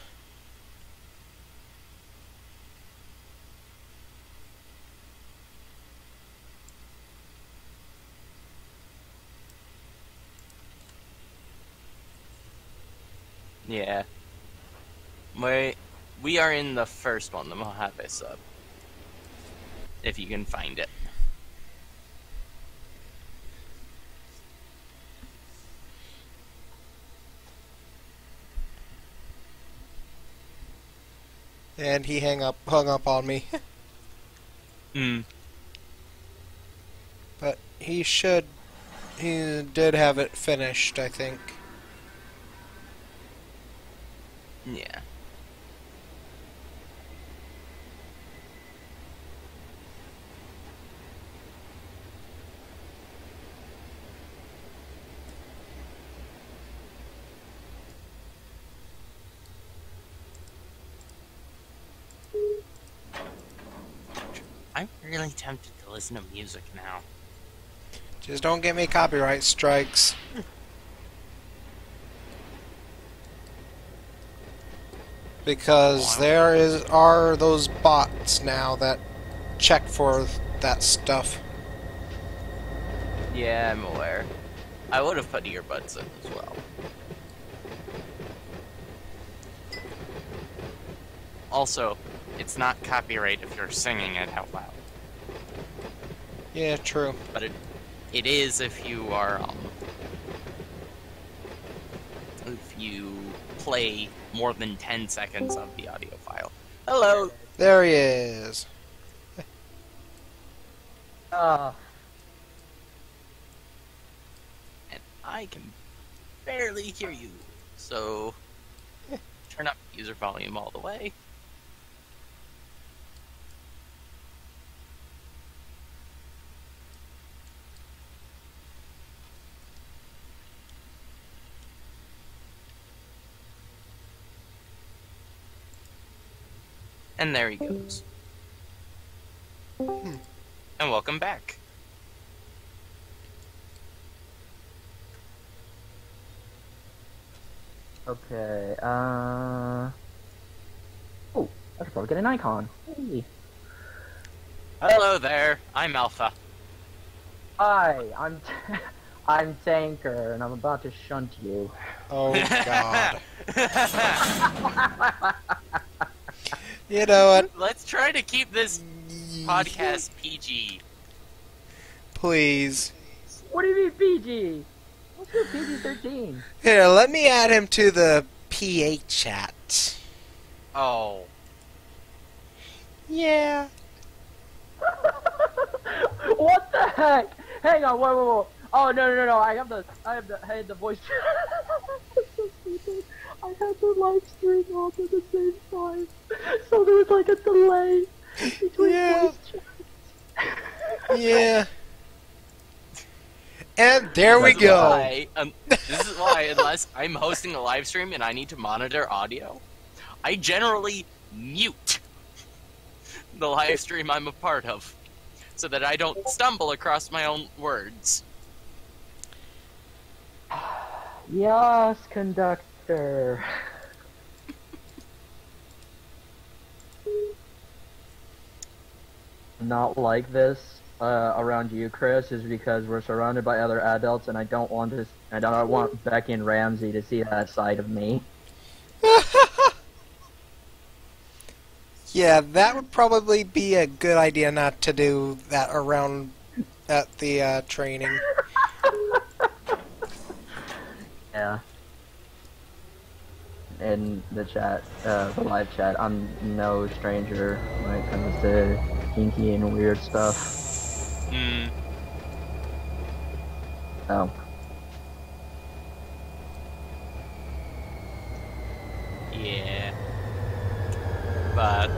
Speaker 2: Yeah. We are in the first one, the Mojave sub. If you can find it.
Speaker 1: And he hung up on me. But he did have it finished, I think.
Speaker 2: Yeah. I'm really tempted to listen to music now.
Speaker 1: Just don't get me copyright strikes. Because are those bots now that check for that stuff.
Speaker 2: Yeah, I'm aware. I would have put earbuds in as well. Also, it's not copyright if you're singing it out loud.
Speaker 1: Yeah, true.
Speaker 2: But it is if you are if you play more than 10 seconds of the audio file. Hello.
Speaker 1: There he is.
Speaker 2: And I can barely hear you. So turn up user volume all the way. And there he goes. And welcome back.
Speaker 3: Okay, oh, I should probably get an icon. Hey.
Speaker 2: Hello there, I'm Alpha.
Speaker 3: Hi, I'm Tanker, and I'm about to shunt you.
Speaker 1: Oh, God. You know what?
Speaker 2: Let's try to keep this podcast PG.
Speaker 1: Please.
Speaker 3: What do you mean PG? What's your PG-13?
Speaker 1: Here, let me add him to the PA chat.
Speaker 2: Oh.
Speaker 1: Yeah.
Speaker 3: What the heck? Hang on, whoa. Oh no! I had the voice. So stupid. I had the live stream on at the same time, so there was like a delay between voice chats.
Speaker 1: Yeah. And there we go.
Speaker 2: This is why, unless I'm hosting a live stream and I need to monitor audio, I generally mute the live stream I'm a part of, so that I don't stumble across my own words.
Speaker 3: Yes, conductor. Not like this around you, Chris, is because we're surrounded by other adults, and I don't want Becky and Ramsey to see that side of me.
Speaker 1: Yeah, that would probably be a good idea not to do that around at the training.
Speaker 3: Yeah. In the chat, the live chat, I'm no stranger when it comes to kinky and weird stuff. Oh.
Speaker 2: Yeah. But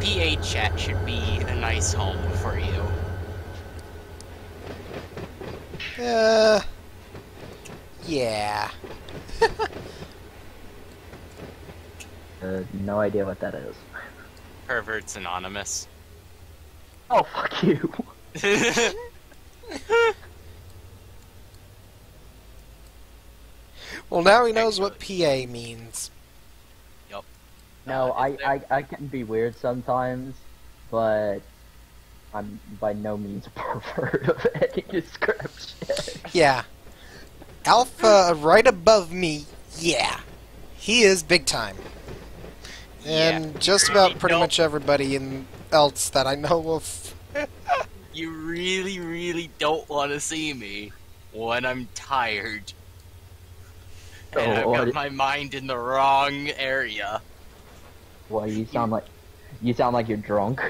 Speaker 2: PA chat should be a nice home for you.
Speaker 1: Yeah.
Speaker 3: No idea what that is.
Speaker 2: Perverts Anonymous.
Speaker 3: Oh, fuck you.
Speaker 1: Well, now he knows what PA means.
Speaker 2: Yup.
Speaker 3: No,
Speaker 2: Is there-
Speaker 3: I can be weird sometimes, but I'm by no means a pervert of any description.
Speaker 1: Yeah. Alpha right above me, yeah. He is big time. And
Speaker 2: Yeah,
Speaker 1: just
Speaker 2: you
Speaker 1: about
Speaker 2: really
Speaker 1: pretty
Speaker 2: don't-
Speaker 1: much everybody else that I know of.
Speaker 2: You really, really don't want to see me when I'm tired. And I've got my mind in the wrong area.
Speaker 3: Well, you sound like you're drunk.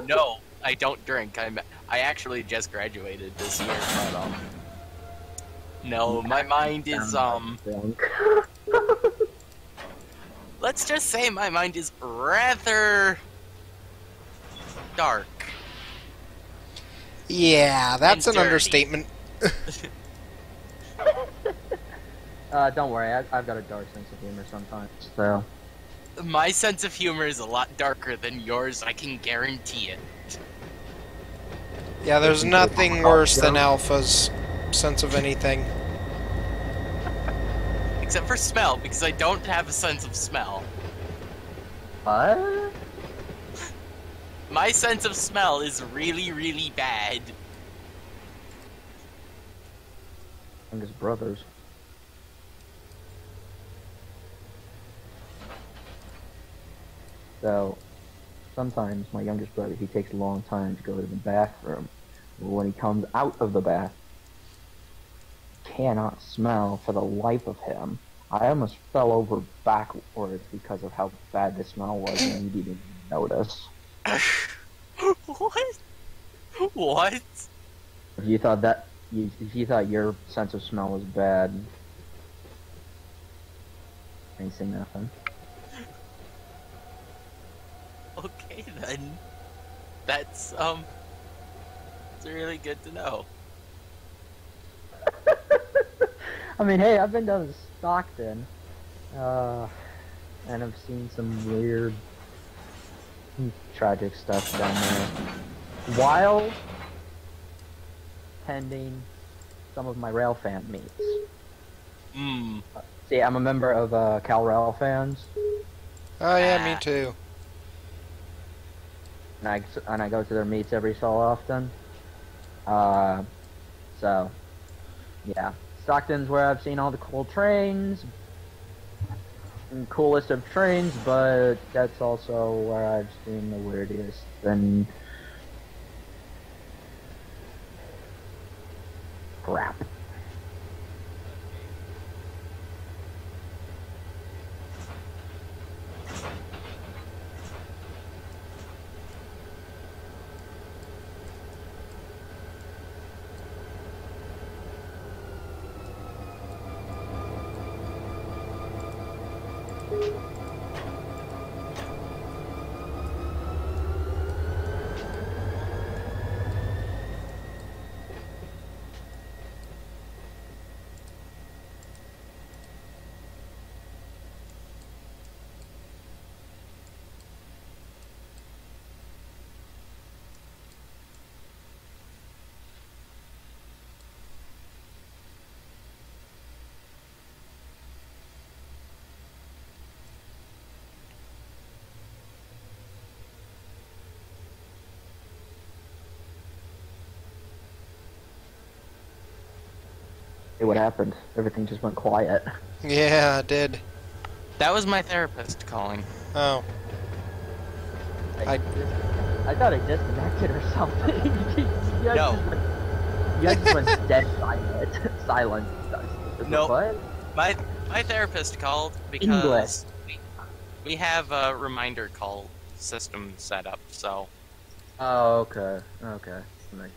Speaker 2: No, I don't drink. I actually just graduated this year, but no, my mind is
Speaker 3: drunk.
Speaker 2: let's just say my mind is rather dark.
Speaker 1: Yeah, that's
Speaker 2: And
Speaker 1: an
Speaker 2: dirty.
Speaker 1: understatement.
Speaker 3: Don't worry, I've got a dark sense of humor sometimes. So
Speaker 2: My sense of humor is a lot darker than yours, I can guarantee it.
Speaker 1: Yeah, there's nothing worse than Alpha's sense of anything.
Speaker 2: Except for smell, because I don't have a sense of smell.
Speaker 3: what?
Speaker 2: My sense of smell is really, really bad.
Speaker 3: Youngest brothers. So sometimes my youngest brother, he takes a long time to go to the bathroom. When he comes out of the bath, cannot smell for the life of him. I almost fell over backwards because of how bad the smell was, and he didn't notice.
Speaker 2: What? What?
Speaker 3: If you thought if you thought your sense of smell was bad, I ain't saying nothing.
Speaker 2: Okay then. That's it's really good to know.
Speaker 3: I mean, hey, I've been down to Stockton, and I've seen some weird, tragic stuff down there. While attending some of my rail fan meets.
Speaker 2: Mmm.
Speaker 3: See, I'm a member of Cal Rail Fans,
Speaker 1: Oh yeah, me too.
Speaker 3: and I go to their meets every so often. So yeah, Stockton's where I've seen all the cool trains, and coolest of trains, but that's also where I've seen the weirdest and crap. Hey, what happened? Everything just went quiet.
Speaker 1: Yeah, I did.
Speaker 2: That was my therapist calling.
Speaker 1: Oh.
Speaker 3: I thought it disconnected or something. You guys
Speaker 2: No.
Speaker 3: just went- you guys just went dead silent.
Speaker 2: No.
Speaker 3: What?
Speaker 2: My therapist called because we have a reminder call system set up, so
Speaker 3: Oh, okay. Okay. Nice.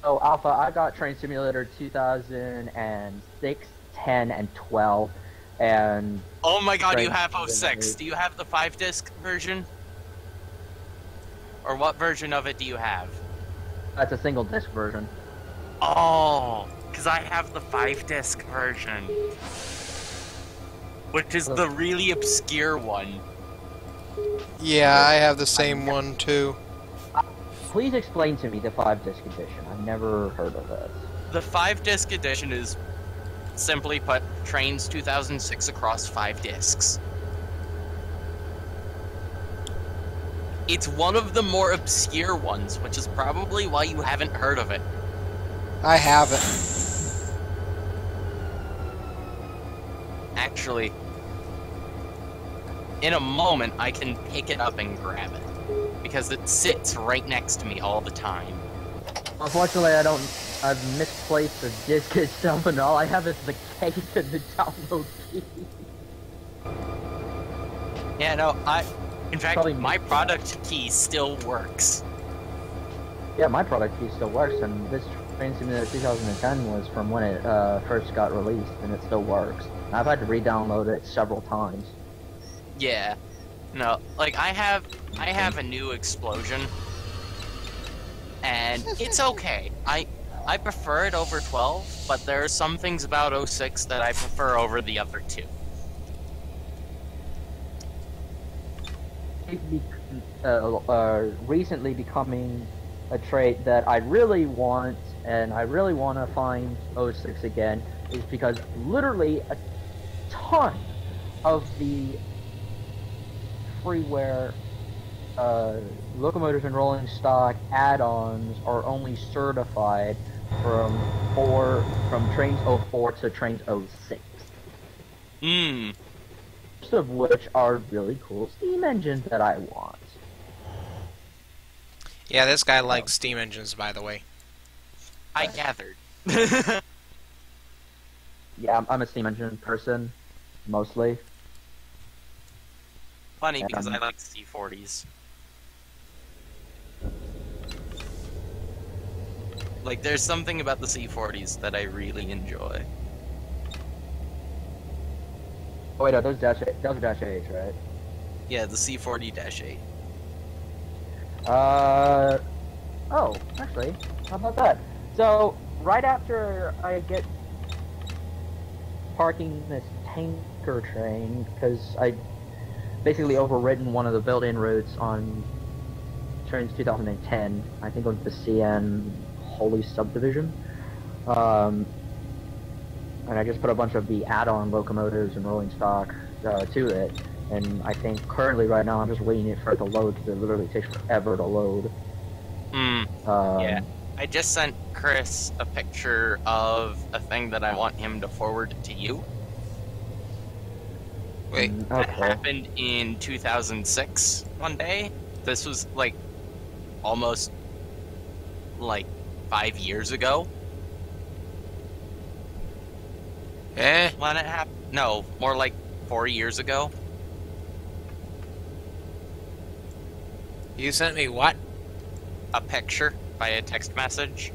Speaker 3: So, Alpha, I got Train Simulator 2006, 10, and 12. and
Speaker 2: Oh my god, you
Speaker 3: Trains
Speaker 2: have 06. Do you have the 5-disc version? Or what version of it do you have?
Speaker 3: that's a single disc version.
Speaker 2: Oh, because I have the 5-disc version. Which is the really obscure one.
Speaker 1: Yeah, I have the same one too.
Speaker 3: Please explain to me the 5-disc edition. I've never heard of this.
Speaker 2: The 5-disc edition is, simply put, Trains 2006 across 5 discs. It's one of the more obscure ones, which is probably why you haven't heard of it.
Speaker 1: I have it.
Speaker 2: Actually, in a moment, I can pick it up and grab it. Because it sits right next to me all the time.
Speaker 3: Unfortunately, I've misplaced the disc itself, and all I have is the case and the download key.
Speaker 2: Yeah, no, in fact,
Speaker 3: Probably
Speaker 2: my product key still works.
Speaker 3: Yeah, my product key still works, and this Train Simulator 2010 was from when it first got released, and it still works. I've had to re-download it several times.
Speaker 2: Yeah. No, like, I have a new Explosion, and it's okay. I prefer it over 12, but there are some things about 06 that I prefer over the other two.
Speaker 3: Recently becoming a trait that I really want, and I really want to find 06 again, is because literally a ton of the freeware locomotives and rolling stock add-ons are only certified from Trains 04 to Trains 06. Most of which are really cool steam engines that I want.
Speaker 1: Yeah, this guy likes steam engines, by the way.
Speaker 2: I gathered.
Speaker 3: Yeah, I'm a steam engine person, mostly.
Speaker 2: Funny, because I like C40s. Like, there's something about the C40s that I really enjoy.
Speaker 3: Oh wait, no, those are Dash 8s, right?
Speaker 2: Yeah, the C40-8.
Speaker 3: Oh, actually, how about that? So, right after I get parking this tanker train, because I basically overridden one of the built-in routes on Trains 2010, I think on the CN Holy Subdivision. And I just put a bunch of the add-on locomotives and rolling stock to it. And I think currently right now I'm just waiting for it to load because it literally takes forever to load.
Speaker 2: Yeah. I just sent Chris a picture of a thing that I want him to forward to you.
Speaker 1: Wait.
Speaker 2: That happened in 2006 one day. This was like almost like 5 years ago. When it happened? No, more like 4 years ago.
Speaker 1: You sent me what?
Speaker 2: A picture via text message.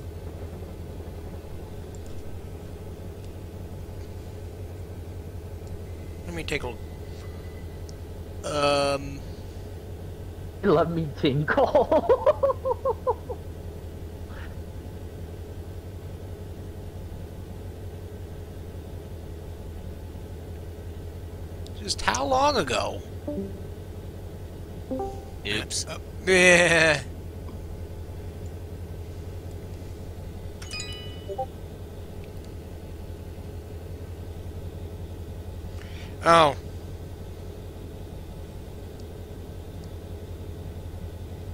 Speaker 1: Let me take a look.
Speaker 3: Let me tinkle.
Speaker 1: Just how long ago?
Speaker 2: Oops.
Speaker 1: Yeah. Oh.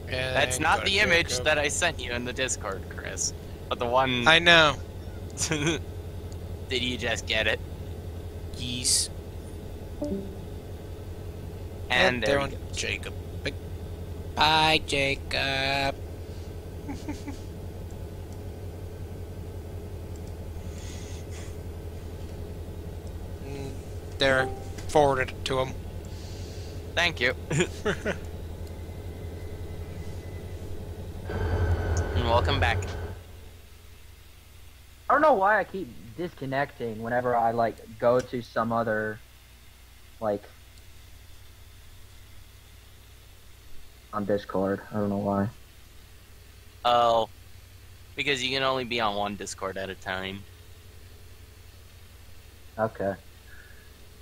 Speaker 2: That's not the image that I sent you in the Discord, Chris. But the one...
Speaker 1: I know.
Speaker 2: Did you just get it?
Speaker 1: Yes.
Speaker 2: And there we go.
Speaker 1: Jacob. Bye, Jacob. There, forwarded it to him.
Speaker 2: Thank you. And welcome back.
Speaker 3: I don't know why I keep disconnecting whenever I like go to some other like, on Discord. I don't know why.
Speaker 2: Oh, because you can only be on one Discord at a time.
Speaker 3: Okay.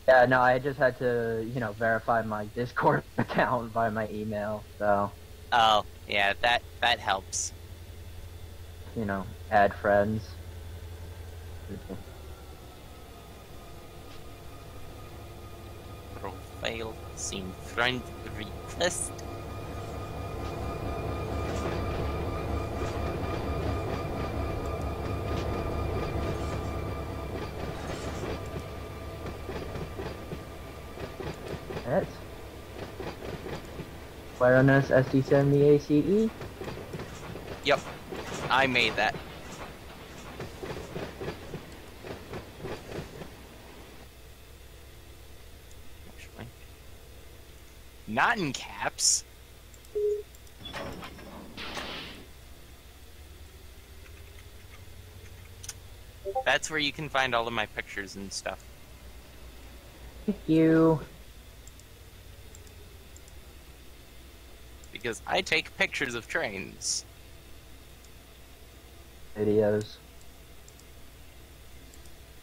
Speaker 3: Yeah, no, I just had to, verify my Discord account by my email, so,
Speaker 2: Oh, yeah, that helps.
Speaker 3: add friends.
Speaker 2: Profile, seen friend request.
Speaker 3: That's Clarinet SD70 ACE.
Speaker 2: Yep, I made that. Actually, not in caps. That's where you can find all of my pictures and stuff.
Speaker 3: Thank you.
Speaker 2: Because I take pictures of trains.
Speaker 3: Videos.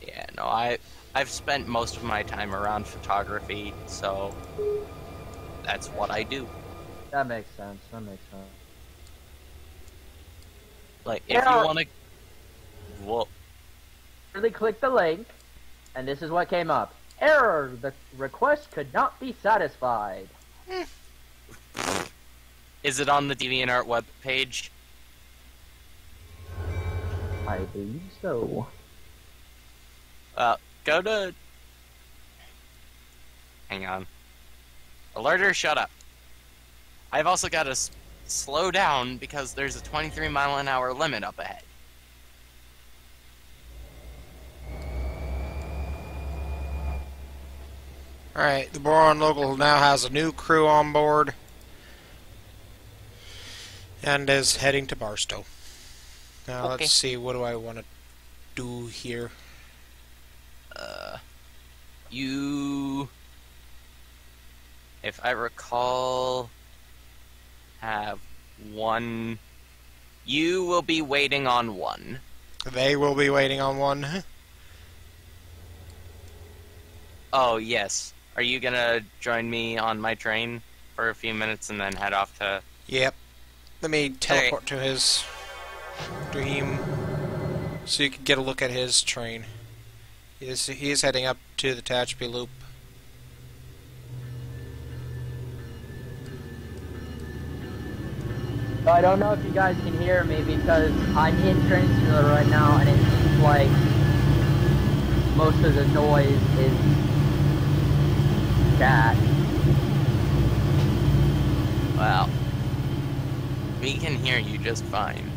Speaker 2: Yeah, no, I've spent most of my time around photography, so that's what I do.
Speaker 3: That makes sense.
Speaker 2: Like, if you want to... Well,
Speaker 3: Really click the link, and this is what came up. Error! The request could not be satisfied.
Speaker 2: is it on the DeviantArt web page?
Speaker 3: I believe so.
Speaker 2: Go to... Hang on. Alerter, shut up. I've also got to slow down because there's a 23-mile-an-hour limit up ahead.
Speaker 1: Alright, the Boron Local now has a new crew on board and is heading to Barstow. Now
Speaker 2: Okay.
Speaker 1: let's see, what do I want to do here?
Speaker 2: You, if I recall, have one. You will be waiting on one.
Speaker 1: They will be waiting on one.
Speaker 2: Oh, yes. Are you gonna join me on my train for a few minutes and then head off to...
Speaker 1: Yep. Let me teleport to his dream so you can get a look at his train. He is heading up to the Tehachapi Loop.
Speaker 3: So I don't know if you guys can hear me because I'm in train simulator right now, and it seems like most of the noise is that.
Speaker 2: Well, we can hear you just fine.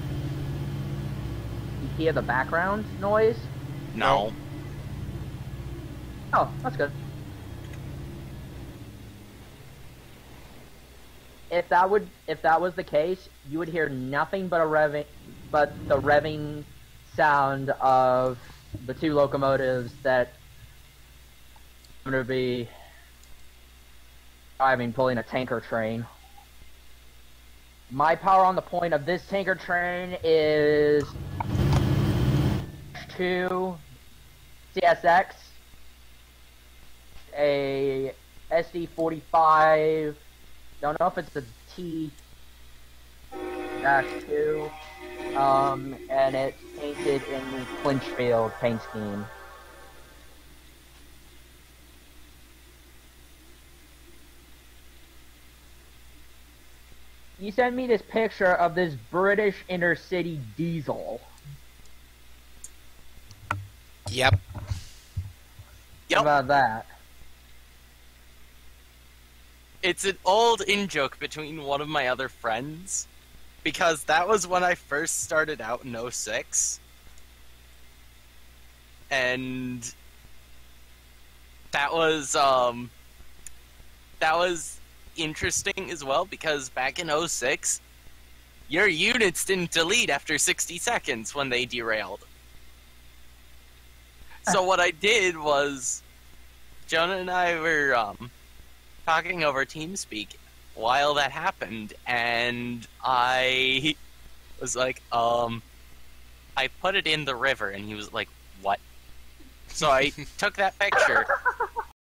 Speaker 3: You hear the background noise?
Speaker 2: No.
Speaker 3: Oh, that's good. If that was the case, you would hear nothing but the revving sound of the two locomotives that I'm going to be pulling a tanker train. My power on the point of this tanker train is 2 CSX, a SD45. Don't know if it's a T-2, and it's painted in Clinchfield paint scheme. You sent me this picture of this British intercity diesel.
Speaker 1: Yep.
Speaker 3: How about that?
Speaker 2: It's an old in-joke between one of my other friends, because that was when I first started out in 06. And that was interesting as well, because back in 06, your units didn't delete after 60 seconds when they derailed. So what I did was Jonah and I were talking over TeamSpeak while that happened, and I was like, I put it in the river, and he was like, what? So I took that picture,